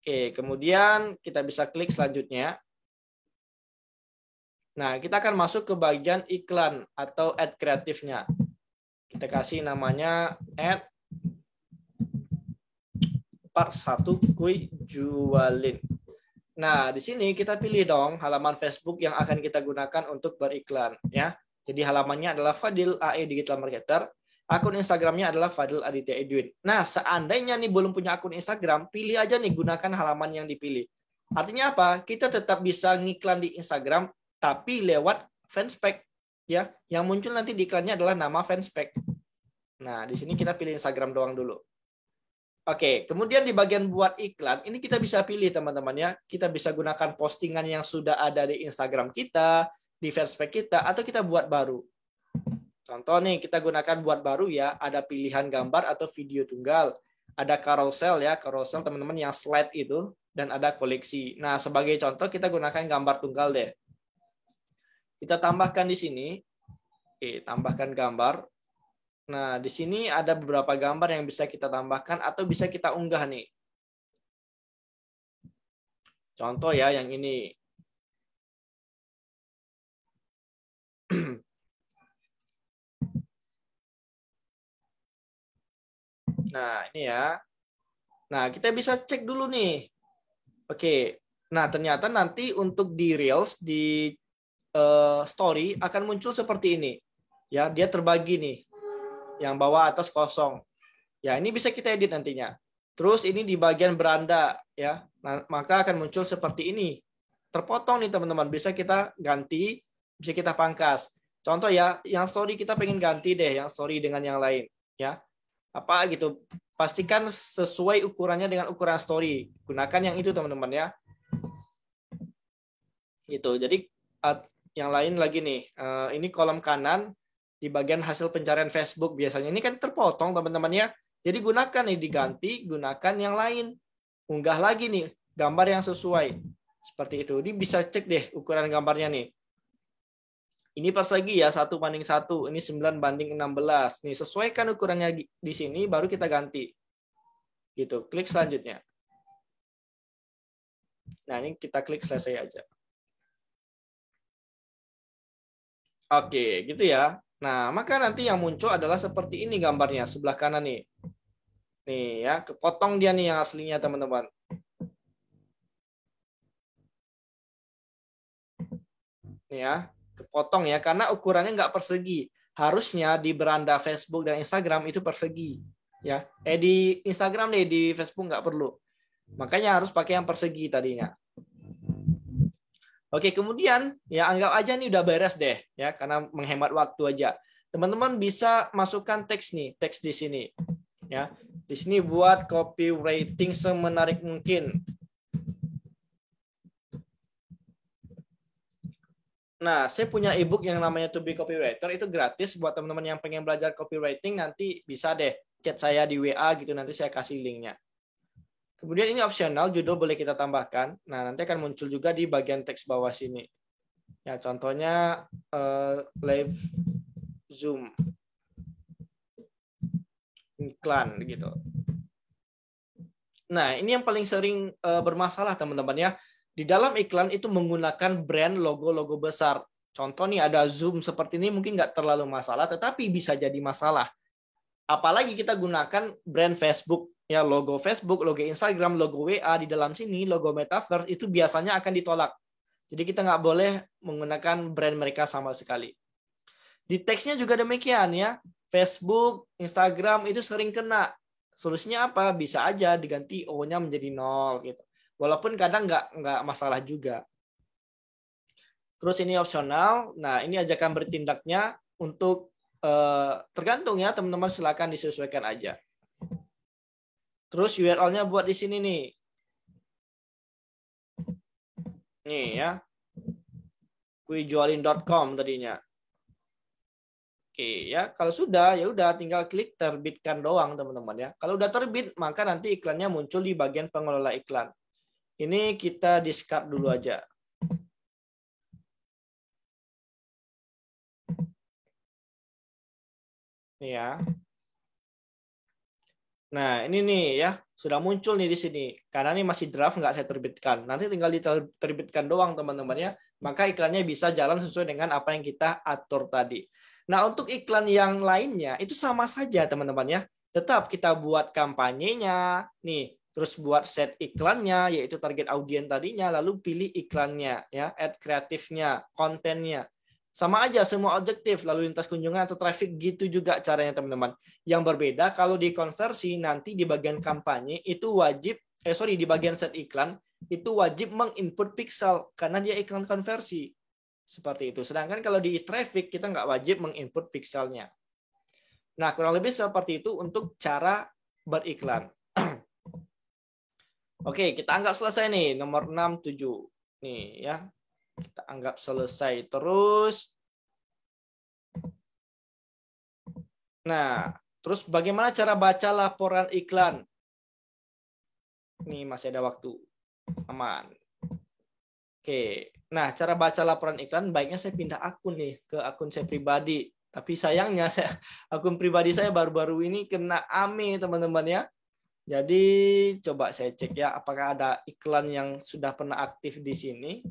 Oke, kemudian kita bisa klik selanjutnya. Nah, kita akan masuk ke bagian iklan atau ad kreatifnya. Kita kasih namanya ad part 1 Kuy Jualin. Nah, di sini kita pilih dong halaman Facebook yang akan kita gunakan untuk beriklan, ya. Jadi halamannya adalah Fadil AE Digital Marketer, akun Instagramnya adalah Fadil Aditya Edwin. Nah, seandainya nih belum punya akun Instagram, pilih aja nih gunakan halaman yang dipilih. Artinya apa? Kita tetap bisa ngiklan di Instagram, tapi lewat fanspage, ya. Yang muncul nanti di iklannya adalah nama fanspage. Nah, di sini kita pilih Instagram doang dulu. Oke, kemudian di bagian buat iklan, ini kita bisa pilih teman-teman ya. Kita bisa gunakan postingan yang sudah ada di Instagram kita, di fanspage kita, atau kita buat baru. Contoh nih, kita gunakan buat baru ya, ada pilihan gambar atau video tunggal. Ada carousel ya, carousel teman-teman yang slide itu, dan ada koleksi. Nah, sebagai contoh kita gunakan gambar tunggal deh. Kita tambahkan di sini, oke, tambahkan gambar. Nah, di sini ada beberapa gambar yang bisa kita tambahkan atau bisa kita unggah nih. Contoh ya, yang ini. Nah, ini ya. Nah, kita bisa cek dulu nih. Oke. Nah, ternyata nanti untuk di Reels, di story akan muncul seperti ini. Ya, dia terbagi nih. Yang bawah atas kosong. Ya, ini bisa kita edit nantinya. Terus ini di bagian beranda ya. Nah, maka akan muncul seperti ini. Terpotong nih teman-teman, bisa kita ganti, bisa kita pangkas. Contoh ya, yang story kita pengen ganti deh yang story dengan yang lain ya. Apa gitu. Pastikan sesuai ukurannya dengan ukuran story. Gunakan yang itu teman-teman ya. Gitu. Jadi yang lain lagi nih. Ini kolom kanan di bagian hasil pencarian Facebook biasanya ini kan terpotong teman-teman ya. Jadi gunakan nih, diganti, gunakan yang lain. Unggah lagi nih gambar yang sesuai. Seperti itu. Ini bisa cek deh ukuran gambarnya nih. Ini persegi ya, 1:1. Ini 9:16. Nih, sesuaikan ukurannya di sini, baru kita ganti. Gitu. Klik selanjutnya. Nah, ini kita klik selesai aja. Oke, gitu ya. Nah, maka nanti yang muncul adalah seperti ini gambarnya, sebelah kanan nih. Nih ya, kepotong dia nih yang aslinya teman-teman. Nih ya, kepotong ya, karena ukurannya nggak persegi. Harusnya di beranda Facebook dan Instagram itu persegi. Ya, di Instagram deh, di Facebook nggak perlu. Makanya harus pakai yang persegi tadinya. Oke, kemudian ya anggap aja nih udah beres deh ya, karena menghemat waktu aja. Teman-teman bisa masukkan teks nih, teks di sini. Ya. Di sini buat copywriting semenarik mungkin. Nah, saya punya ebook yang namanya To Be Copywriter, itu gratis buat teman-teman yang pengen belajar copywriting, nanti bisa deh chat saya di WA gitu, nanti saya kasih linknya. Kemudian ini opsional, judul boleh kita tambahkan. Nah, nanti akan muncul juga di bagian teks bawah sini. Ya, contohnya live Zoom. Iklan gitu. Nah, ini yang paling sering bermasalah teman-teman ya. Di dalam iklan itu menggunakan brand logo-logo besar. Contoh nih ada Zoom seperti ini mungkin nggak terlalu masalah, tetapi bisa jadi masalah. Apalagi kita gunakan brand Facebook, ya logo Facebook, logo Instagram, logo WA di dalam sini, logo Metaverse itu biasanya akan ditolak. Jadi kita nggak boleh menggunakan brand mereka sama sekali. Di teksnya juga demikian ya. Facebook, Instagram itu sering kena. Solusinya apa? Bisa aja diganti O-nya menjadi 0 gitu. Walaupun kadang nggak masalah juga. Terus ini opsional. Nah, ini ajakan bertindaknya untuk tergantung ya teman-teman, silakan disesuaikan aja. Terus URL-nya buat di sini nih. Nih ya. kuijualin.com tadinya. Oke ya, kalau sudah ya udah tinggal klik terbitkan doang teman-teman ya. Kalau udah terbit maka nanti iklannya muncul di bagian pengelola iklan. Ini kita discard dulu aja. Nih ya. Nah, ini nih ya, sudah muncul nih di sini. Karena ini masih draft, nggak saya terbitkan. Nanti tinggal diterbitkan doang teman-teman ya. Maka iklannya bisa jalan sesuai dengan apa yang kita atur tadi. Nah, untuk iklan yang lainnya itu sama saja teman-teman ya. Tetap kita buat kampanyenya, nih, terus buat set iklannya, yaitu target audiens tadinya, lalu pilih iklannya, ya, add kreatifnya, kontennya. Sama aja semua objektif, lalu lintas kunjungan atau traffic, gitu juga caranya teman-teman. Yang berbeda kalau di konversi nanti di bagian kampanye itu wajib, di bagian set iklan itu wajib menginput pixel karena dia iklan konversi. Seperti itu. Sedangkan kalau di traffic kita nggak wajib menginput pixelnya. Nah, kurang lebih seperti itu untuk cara beriklan. Oke, kita anggap selesai nih, nomor 6, 7. Nih ya. Kita anggap selesai terus. Nah, terus bagaimana cara baca laporan iklan? Nih masih ada waktu. Aman. Oke. Nah, cara baca laporan iklan baiknya saya pindah akun nih ke akun saya pribadi. Tapi sayangnya akun pribadi saya baru-baru ini kena AME teman-teman ya. Jadi coba saya cek ya apakah ada iklan yang sudah pernah aktif di sini.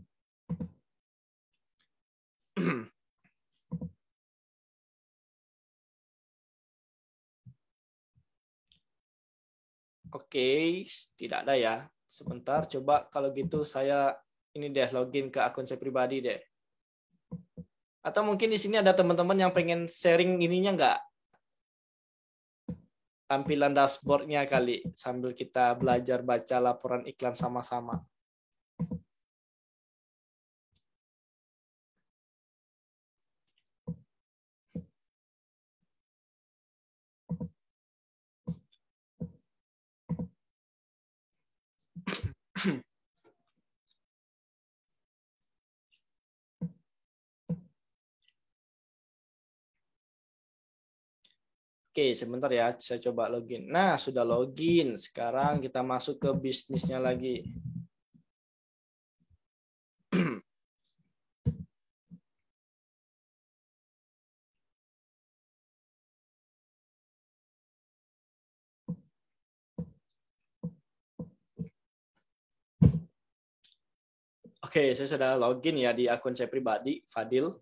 Oke, tidak ada ya. Sebentar, coba kalau gitu saya ini deh login ke akun saya pribadi deh. Atau mungkin di sini ada teman-teman yang pengen sharing ininya nggak? Tampilan dashboard-nya kali sambil kita belajar baca laporan iklan sama-sama. Oke, sebentar ya, saya coba login. Nah, sudah login. Sekarang kita masuk ke bisnisnya lagi. Oke, saya sudah login ya di akun saya pribadi, Fadil.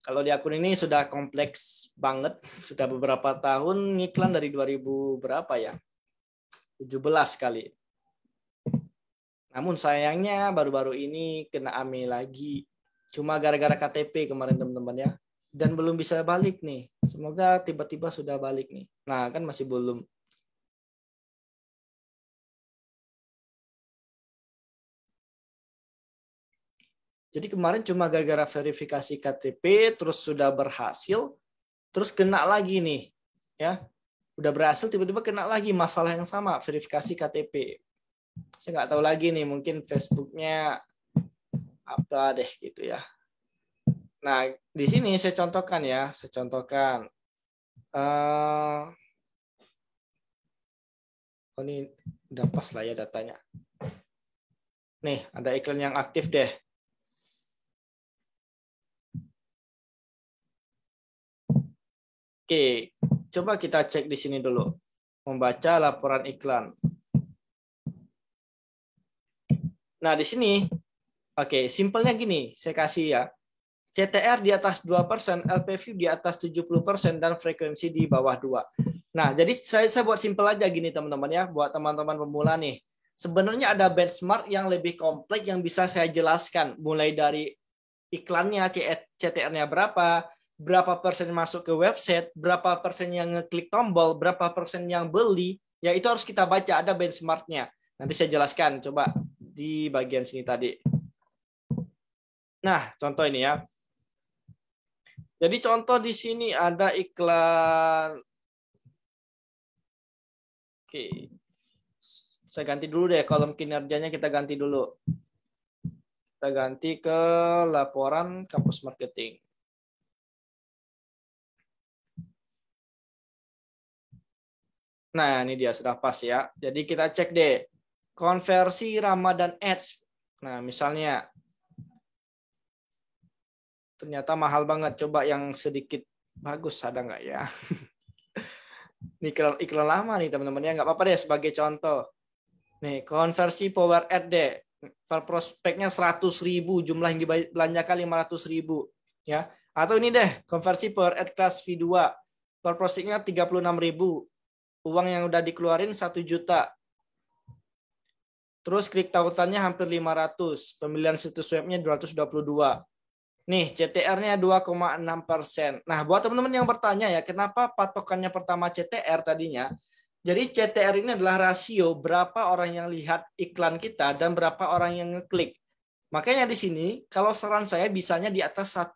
Kalau di akun ini sudah kompleks banget, sudah beberapa tahun ngiklan dari 2000 berapa ya? 17 kali. Namun sayangnya baru-baru ini kena AME lagi. Cuma gara-gara KTP kemarin teman-teman ya. Dan belum bisa balik nih. Semoga tiba-tiba sudah balik nih. Nah, kan masih belum. Jadi kemarin cuma gara-gara verifikasi KTP, terus sudah berhasil, terus kena lagi nih, ya, udah berhasil tiba-tiba kena lagi masalah yang sama, verifikasi KTP. Saya nggak tahu lagi nih, mungkin Facebooknya apa deh gitu ya. Nah di sini saya contohkan ya, oh ini udah pas lah ya datanya. Nih ada iklan yang aktif deh. Oke, coba kita cek di sini dulu. Membaca laporan iklan. Nah, di sini, oke, simpelnya gini, saya kasih ya. CTR di atas 2%, LTV di atas 70%, dan frekuensi di bawah 2. Nah, jadi saya buat simpel aja gini teman-teman ya, buat teman-teman pemula nih. sebenarnya ada benchmark yang lebih kompleks yang bisa saya jelaskan. Mulai dari iklannya, CTR-nya berapa persen masuk ke website, berapa persen yang ngeklik tombol, berapa persen yang beli. Ya itu harus kita baca, ada benchmarknya. Nanti saya jelaskan, coba di bagian sini tadi. Nah, contoh ini ya. Jadi contoh di sini ada iklan. Oke. Saya ganti dulu deh, kolom kinerjanya kita ganti dulu. Kita ganti ke laporan kampus marketing. Nah, ini dia sudah pas ya. Jadi kita cek deh. Konversi Ramadan Ads. Nah, misalnya ternyata mahal banget. Coba yang sedikit bagus ada nggak ya? Ini iklan lama nih teman-teman ya. Nggak apa-apa deh sebagai contoh. Nih, konversi Power Ad deh. Per prospeknya 100.000, jumlah yang dibelanjakan 500.000. Ya. Atau ini deh, konversi Power Ad kelas V2. Per prospeknya 36.000. Uang yang udah dikeluarin 1 juta. Terus klik tautannya hampir 500. Pemilihan situs webnya 222. Nih, CTR-nya 2,6%. Nah, buat teman-teman yang bertanya ya, kenapa patokannya pertama CTR tadinya? Jadi CTR ini adalah rasio berapa orang yang lihat iklan kita dan berapa orang yang ngeklik. Makanya di sini, kalau saran saya bisanya di atas 1,5%.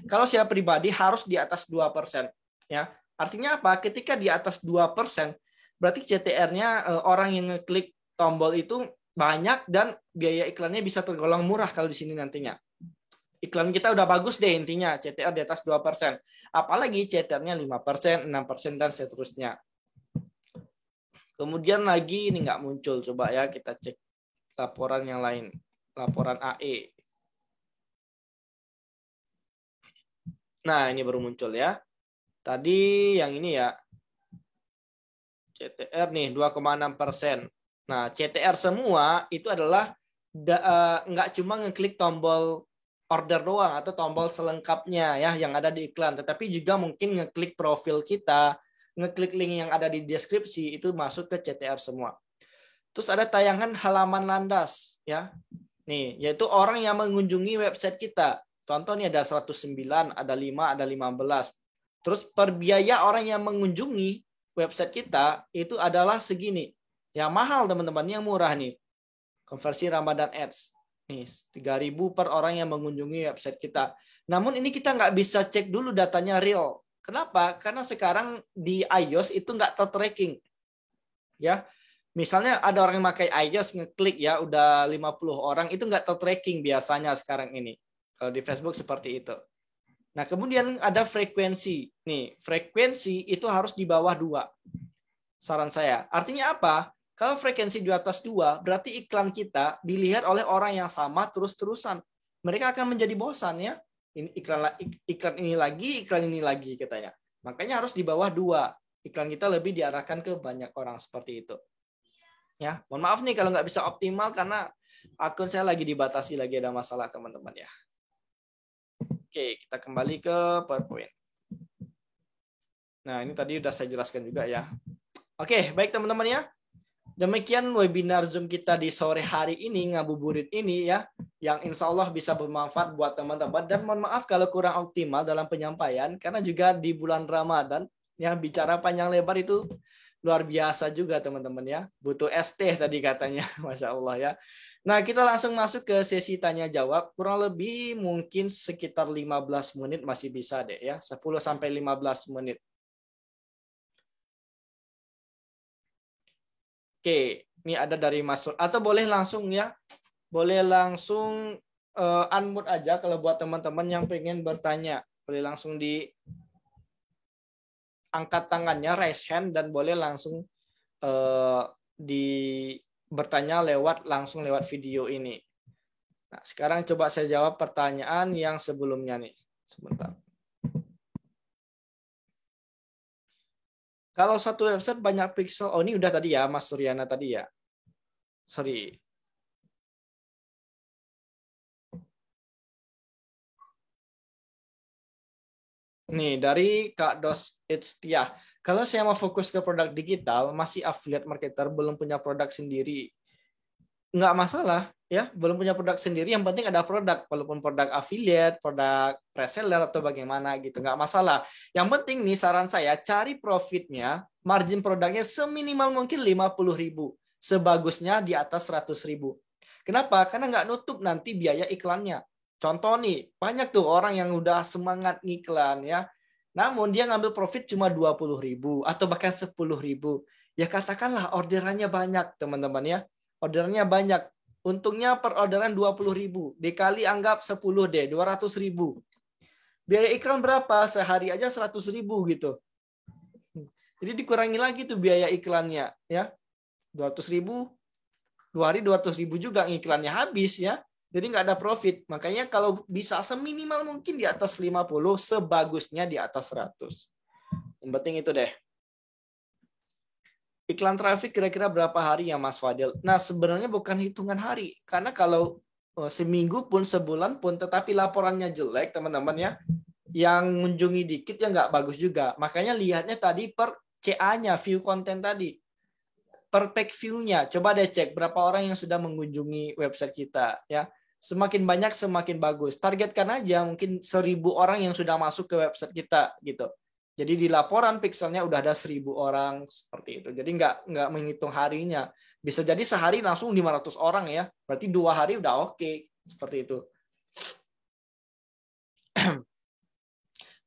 Kalau saya pribadi harus di atas 2%. Ya. Artinya apa? Ketika di atas 2%, berarti CTR-nya orang yang ngeklik tombol itu banyak dan biaya iklannya bisa tergolong murah kalau di sini nantinya. Iklan kita udah bagus deh intinya, CTR di atas 2%. Apalagi CTR-nya 5%, 6%, dan seterusnya. Kemudian lagi ini nggak muncul, coba ya kita cek laporan yang lain. Laporan AE. Nah, ini baru muncul ya. Tadi yang ini ya, CTR nih 2,6%. Nah, CTR semua itu adalah nggak cuma ngeklik tombol order doang atau tombol selengkapnya ya yang ada di iklan, tetapi juga mungkin ngeklik profil kita, ngeklik link yang ada di deskripsi itu masuk ke CTR semua. Terus ada tayangan halaman landas ya. Nih, yaitu orang yang mengunjungi website kita. Contohnya ada 109, ada 5, ada 15. Terus per biaya orang yang mengunjungi website kita itu adalah segini. Yang mahal teman-teman, yang murah nih. Konversi Ramadan Ads. Nih, 3.000 per orang yang mengunjungi website kita. Namun ini kita nggak bisa cek dulu datanya real. Kenapa? Karena sekarang di iOS itu nggak ter-tracking. Ya, misalnya ada orang yang pakai iOS ngeklik ya udah 50 orang itu nggak ter-tracking biasanya sekarang ini. Kalau di Facebook seperti itu. Nah, kemudian ada frekuensi. Nih, frekuensi itu harus di bawah 2. Saran saya. Artinya apa? Kalau frekuensi di atas 2, berarti iklan kita dilihat oleh orang yang sama terus-terusan. Mereka akan menjadi bosan ya. Iklan ini lagi katanya. Makanya harus di bawah 2. Iklan kita lebih diarahkan ke banyak orang seperti itu. Ya, mohon maaf nih kalau nggak bisa optimal karena akun saya lagi dibatasi, lagi ada masalah teman-teman ya. Oke, kita kembali ke PowerPoint. Nah, ini tadi udah saya jelaskan juga ya. Oke, baik teman-teman ya. Demikian webinar Zoom kita di sore hari ini, ngabuburit ini ya, yang insya Allah bisa bermanfaat buat teman-teman. Dan mohon maaf kalau kurang optimal dalam penyampaian, karena juga di bulan Ramadan, yang bicara panjang lebar itu luar biasa juga teman-teman ya. Butuh ST tadi katanya, Masya Allah ya. Nah, kita langsung masuk ke sesi tanya jawab. Kurang lebih mungkin sekitar 15 menit masih bisa deh ya. 10-15 menit. Oke, ini ada dari Mas. Atau boleh langsung ya. Boleh langsung unmute aja kalau buat teman-teman yang pengen bertanya. Boleh langsung di angkat tangannya, raise hand, dan boleh langsung di bertanya langsung lewat video ini. Nah, sekarang coba saya jawab pertanyaan yang sebelumnya nih. Sebentar. Kalau satu website banyak pixel, oh ini udah tadi ya, Mas Suryana tadi ya. Sorry. Nih, dari Kak Dos Itztiah. Kalau saya mau fokus ke produk digital, masih affiliate marketer, belum punya produk sendiri, nggak masalah ya, belum punya produk sendiri, yang penting ada produk, walaupun produk affiliate, produk reseller atau bagaimana gitu, nggak masalah. Yang penting nih saran saya, cari profitnya, margin produknya seminimal mungkin 50.000, sebagusnya di atas 100.000. Kenapa? Karena nggak nutup nanti biaya iklannya. Contoh nih, banyak tuh orang yang udah semangat ngiklan ya, namun dia ngambil profit cuma 20.000 atau bahkan 10.000. Ya katakanlah orderannya banyak teman-teman ya, orderannya banyak. Untungnya per orderan 20.000. Dikali anggap 10 deh, 200.000. Biaya iklan berapa? Sehari aja 100.000 gitu. Jadi dikurangi lagi tuh biaya iklannya. Ya, 200.000, 2 hari 200.000 juga iklannya habis ya. Jadi nggak ada profit. Makanya kalau bisa seminimal mungkin di atas 50, sebagusnya di atas 100. Yang penting itu deh. Iklan traffic kira-kira berapa hari ya Mas Fadil? Nah sebenarnya bukan hitungan hari. Karena kalau seminggu pun, sebulan pun, tetapi laporannya jelek teman-teman ya, yang mengunjungi dikit ya nggak bagus juga. Makanya lihatnya tadi per CA-nya, view konten tadi. Per page view-nya. Coba deh cek berapa orang yang sudah mengunjungi website kita. Ya, semakin banyak semakin bagus. Targetkan aja mungkin 1.000 orang yang sudah masuk ke website kita gitu. Jadi di laporan pixelnya udah ada 1.000 orang seperti itu. Jadi nggak menghitung harinya. Bisa jadi sehari langsung 500 orang ya. Berarti 2 hari udah oke. Seperti itu.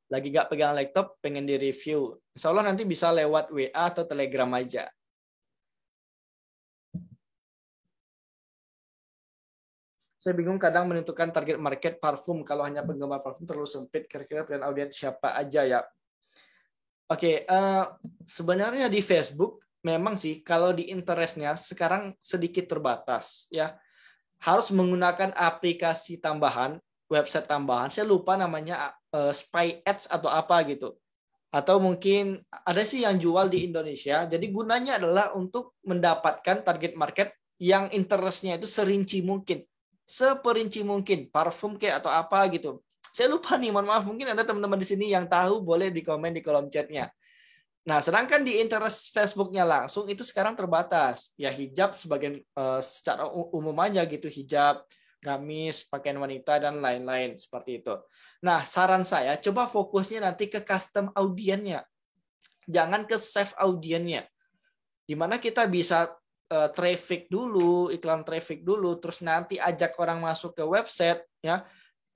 Lagi nggak pegang laptop, pengen di-review. Insya Allah nanti bisa lewat WA atau Telegram aja. Saya bingung kadang menentukan target market parfum. Kalau hanya penggemar parfum terlalu sempit. Kira-kira pilihan audiens siapa aja ya? Oke, sebenarnya di Facebook memang sih kalau di interestnya sekarang sedikit terbatas ya. Harus menggunakan aplikasi tambahan, website tambahan. Saya lupa namanya Spy Ads atau apa gitu. Atau mungkin ada sih yang jual di Indonesia. Jadi gunanya adalah untuk mendapatkan target market yang interestnya itu serinci mungkin, seperinci mungkin, parfum kayak atau apa gitu. Saya lupa nih, mohon maaf. Mungkin ada teman-teman di sini yang tahu, boleh di komen di kolom chatnya. Nah, sedangkan di interest Facebooknya langsung itu sekarang terbatas. Ya hijab sebagian secara umum aja gitu, hijab, gamis, pakaian wanita dan lain-lain seperti itu. Nah, saran saya coba fokusnya nanti ke custom audiennya. Jangan ke save audiennya. Di mana kita bisa traffic dulu, iklan traffic dulu, terus nanti ajak orang masuk ke website ya.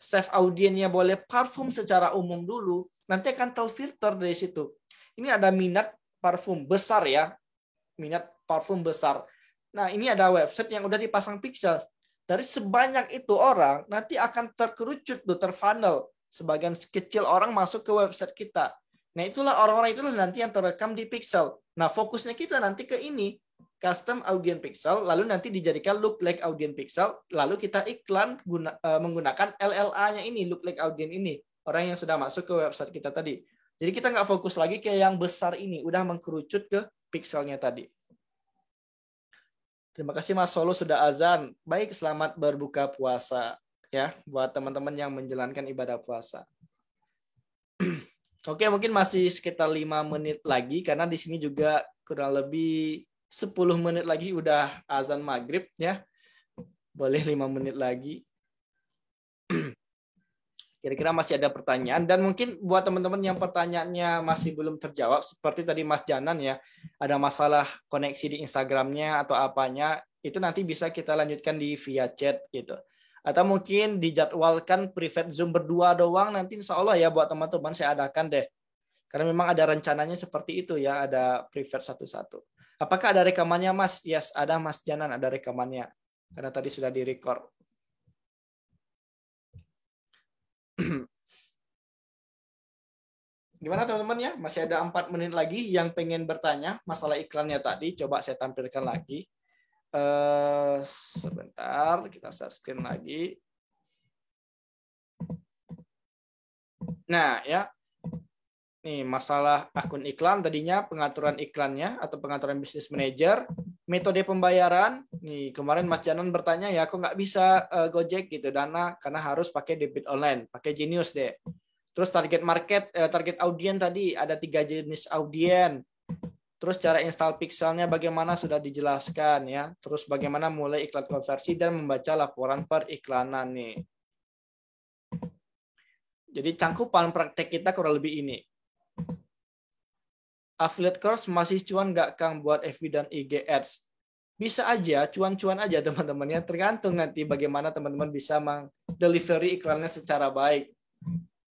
Save audiennya boleh parfum secara umum dulu, nanti akan terfilter dari situ. Ini ada minat parfum besar ya, minat parfum besar. Nah ini ada website yang udah dipasang pixel. Dari sebanyak itu orang, nanti akan terkerucut tuh, terfunnel. Sebagian kecil orang masuk ke website kita. Nah itulah orang-orang itulah nanti yang terekam di pixel. Nah fokusnya kita nanti ke ini, custom audience pixel, lalu nanti dijadikan look like audience pixel, lalu kita iklan menggunakan LLA-nya ini, look like audience ini, orang yang sudah masuk ke website kita tadi. Jadi kita nggak fokus lagi ke yang besar ini, udah mengkerucut ke pixelnya tadi. Terima kasih Mas Solo sudah azan. Baik, selamat berbuka puasa ya buat teman-teman yang menjalankan ibadah puasa. Oke, mungkin masih sekitar 5 menit lagi karena di sini juga kurang lebih 10 menit lagi udah azan maghrib ya. Boleh 5 menit lagi. Kira-kira masih ada pertanyaan. Dan mungkin buat teman-teman yang pertanyaannya masih belum terjawab, seperti tadi Mas Janan ya, ada masalah koneksi di Instagramnya atau apanya, itu nanti bisa kita lanjutkan di via chat gitu. Atau mungkin dijadwalkan private Zoom berdua doang, nanti insya Allah ya buat teman-teman saya adakan deh. Karena memang ada rencananya seperti itu ya, ada private satu-satu. Apakah ada rekamannya Mas? Yes, ada Mas Janan, ada rekamannya. Karena tadi sudah direcord. Gimana teman-teman ya? Masih ada 4 menit lagi yang pengen bertanya masalah iklannya tadi. Coba saya tampilkan lagi. Sebentar, kita share screen lagi. Nah ya, nih masalah akun iklan tadinya pengaturan iklannya atau pengaturan bisnis manager, metode pembayaran. Nih kemarin Mas Janan bertanya ya, kok nggak bisa Gojek gitu Dana karena harus pakai debit online, pakai Genius deh. Terus target audien tadi ada 3 jenis audien. Terus cara install pixelnya bagaimana sudah dijelaskan ya. Terus bagaimana mulai iklan konversi dan membaca laporan periklanan nih. Jadi cangkupan praktek kita kurang lebih ini. Affiliate course masih cuan nggak Kang buat FB dan IG ads? Bisa aja, cuan-cuan aja teman-teman ya. Tergantung nanti bagaimana teman-teman bisa meng-delivery iklannya secara baik.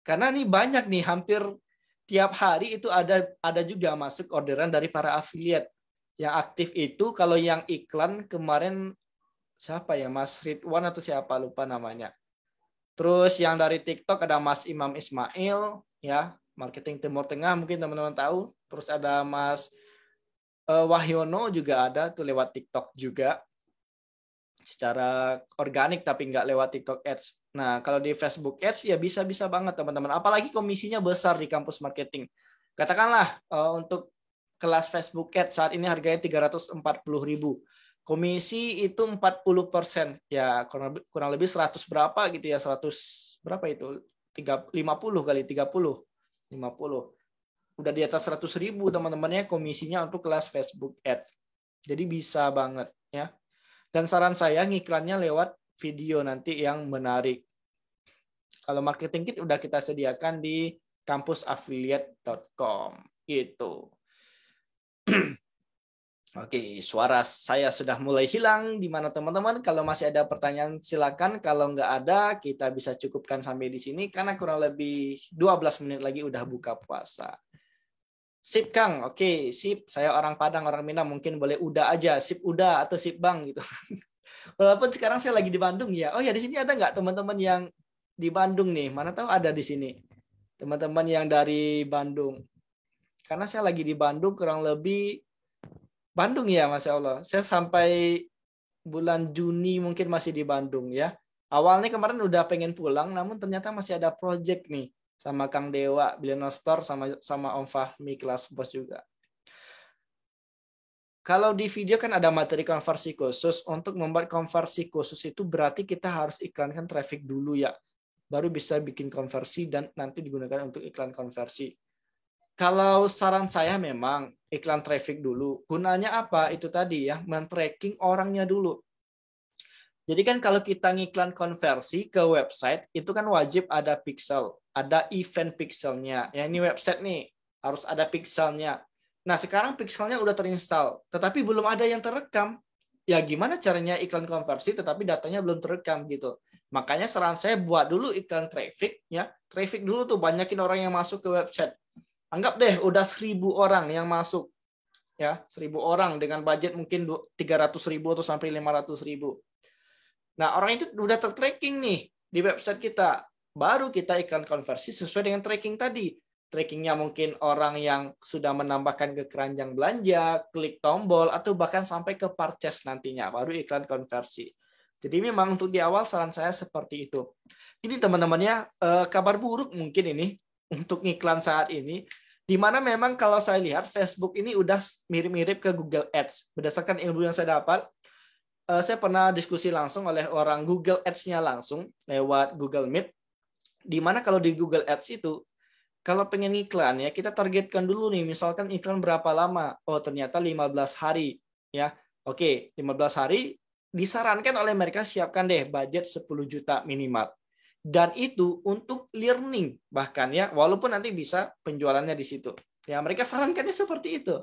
Karena nih banyak nih, hampir tiap hari itu ada juga masuk orderan dari para affiliate. Yang aktif itu kalau yang iklan kemarin siapa ya, Mas Ridwan atau siapa lupa namanya. Terus yang dari TikTok ada Mas Imam Ismail ya, marketing Timur Tengah mungkin teman-teman tahu. Terus ada Mas Wahyono juga ada tuh lewat TikTok juga. Secara organik tapi nggak lewat TikTok Ads. Nah, kalau di Facebook Ads ya bisa-bisa banget teman-teman. Apalagi komisinya besar di kampus marketing. Katakanlah untuk kelas Facebook Ads saat ini harganya 340.000. Komisi itu 40%. Ya, kurang lebih 100 berapa gitu ya, 100 berapa itu? 50 kali 30. 50. Udah di atas 100.000 teman-temannya komisinya untuk kelas Facebook Ads. Jadi bisa banget ya. Dan saran saya ngiklannya lewat video nanti yang menarik. Kalau marketing kit udah kita sediakan di kampusaffiliate.com gitu. Oke, suara saya sudah mulai hilang. Di mana teman-teman? Kalau masih ada pertanyaan silakan. Kalau nggak ada, kita bisa cukupkan sampai di sini karena kurang lebih 12 menit lagi udah buka puasa. Sip Kang, oke, sip. Saya orang Padang, orang Minang, mungkin boleh udah aja, sip udah atau sip Bang gitu. Walaupun sekarang saya lagi di Bandung ya. Oh ya, di sini ada nggak teman-teman yang di Bandung nih? Mana tahu ada di sini. Teman-teman yang dari Bandung. Karena saya lagi di Bandung kurang lebih Bandung ya, Masya Allah. Saya sampai bulan Juni mungkin masih di Bandung ya. Awalnya kemarin udah pengen pulang, namun ternyata masih ada project nih sama Kang Dewa, Billion Store, sama Om Fahmi kelas bos juga. Kalau di video kan ada materi konversi khusus. Untuk membuat konversi khusus itu berarti kita harus iklankan traffic dulu ya. Baru bisa bikin konversi dan nanti digunakan untuk iklan konversi. Kalau saran saya memang iklan traffic dulu. Gunanya apa? Itu tadi ya, men-tracking orangnya dulu. Jadi kan kalau kita ngiklan konversi ke website, itu kan wajib ada pixel, ada event pixelnya. Ya ini website nih, harus ada pixelnya. Nah sekarang pixelnya udah terinstall, tetapi belum ada yang terekam. Ya gimana caranya iklan konversi tetapi datanya belum terekam gitu. Makanya saran saya buat dulu iklan traffic ya. Traffic dulu tuh, banyakin orang yang masuk ke website. Anggap deh udah 1.000 orang yang masuk. Ya, 1.000 orang dengan budget mungkin 300.000 atau sampai 500.000. Nah, orang itu udah ter-tracking nih di website kita. Baru kita iklan konversi sesuai dengan tracking tadi. Trackingnya mungkin orang yang sudah menambahkan ke keranjang belanja, klik tombol, atau bahkan sampai ke purchase nantinya. Baru iklan konversi. Jadi memang untuk di awal saran saya seperti itu. Ini teman-temannya kabar buruk mungkin ini untuk iklan saat ini. Di mana memang kalau saya lihat Facebook ini udah mirip-mirip ke Google Ads. Berdasarkan ilmu yang saya dapat, saya pernah diskusi langsung oleh orang Google Ads-nya langsung lewat Google Meet. Di mana kalau di Google Ads itu, kalau pengen iklan ya, kita targetkan dulu nih, misalkan iklan berapa lama? Oh, ternyata 15 hari. Ya, oke, 15 hari disarankan oleh mereka siapkan deh budget 10 juta minimal. Dan itu untuk learning bahkan ya, walaupun nanti bisa penjualannya di situ. Ya, mereka sarankannya seperti itu.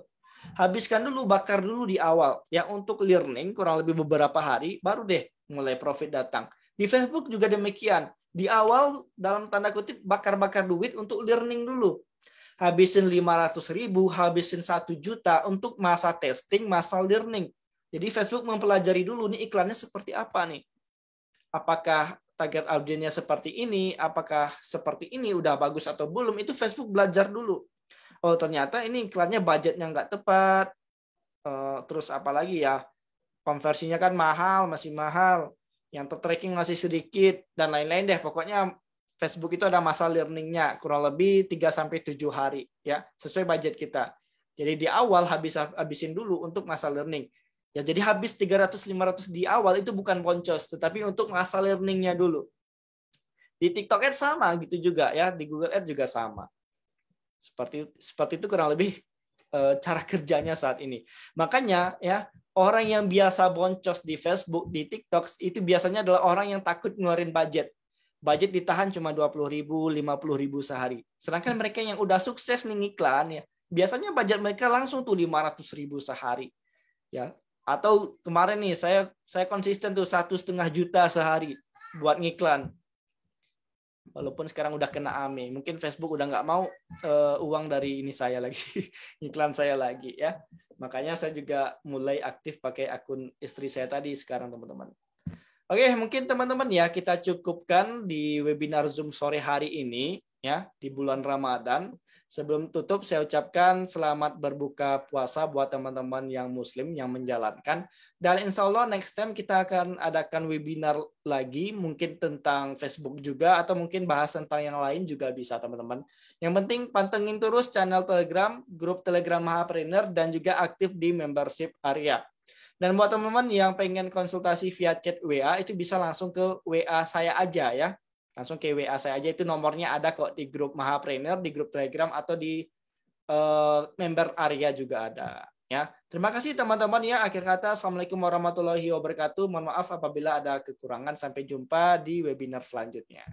Habiskan dulu, bakar dulu di awal. Ya, untuk learning kurang lebih beberapa hari, baru deh mulai profit datang. Di Facebook juga demikian. Di awal, dalam tanda kutip, bakar-bakar duit untuk learning dulu. Habisin 500.000, habisin 1 juta untuk masa testing, masa learning. Jadi Facebook mempelajari dulu nih iklannya seperti apa nih. Apakah target audiensnya seperti ini, apakah seperti ini udah bagus atau belum, itu Facebook belajar dulu. Oh ternyata ini iklannya budgetnya nggak tepat, terus apalagi ya, konversinya kan mahal, masih mahal, yang ter-tracking masih sedikit, dan lain-lain deh. Pokoknya Facebook itu ada masa learningnya, kurang lebih 3-7 hari, ya sesuai budget kita. Jadi di awal habisin dulu untuk masa learning. Ya, jadi habis 300-500 di awal itu bukan boncos, tetapi untuk masa learningnya dulu. Di TikTok Ads sama gitu juga ya, di Google Ads juga sama. Seperti itu kurang lebih cara kerjanya saat ini. Makanya ya, orang yang biasa boncos di Facebook, di TikTok itu biasanya adalah orang yang takut ngeluarin budget. Budget ditahan cuma 20.000, 50.000 sehari. Sedangkan mereka yang udah sukses nih ngiklan ya, biasanya budget mereka langsung tuh 500.000 sehari. Ya, atau kemarin nih saya konsisten tuh 1,5 juta sehari buat ngiklan. Walaupun sekarang udah kena AME, mungkin Facebook udah nggak mau uang dari ini saya lagi, iklan saya lagi ya. Makanya saya juga mulai aktif pakai akun istri saya tadi sekarang teman-teman. Oke, mungkin teman-teman ya kita cukupkan di webinar Zoom sore hari ini ya di bulan Ramadan. Sebelum tutup saya ucapkan selamat berbuka puasa buat teman-teman yang muslim yang menjalankan. Dan insya Allah next time kita akan adakan webinar lagi mungkin tentang Facebook juga atau mungkin bahas tentang yang lain juga bisa teman-teman. Yang penting pantengin terus channel Telegram, grup Telegram Mahapreneur dan juga aktif di membership area. Dan buat teman-teman yang pengen konsultasi via chat WA itu bisa langsung ke WA saya aja ya. Langsung ke WA saya aja, itu nomornya ada kok di grup Mahapreneur, di grup Telegram atau di member area juga ada ya. Terima kasih teman-teman ya. Akhir kata Assalamualaikum warahmatullahi wabarakatuh. Mohon maaf apabila ada kekurangan. Sampai jumpa di webinar selanjutnya.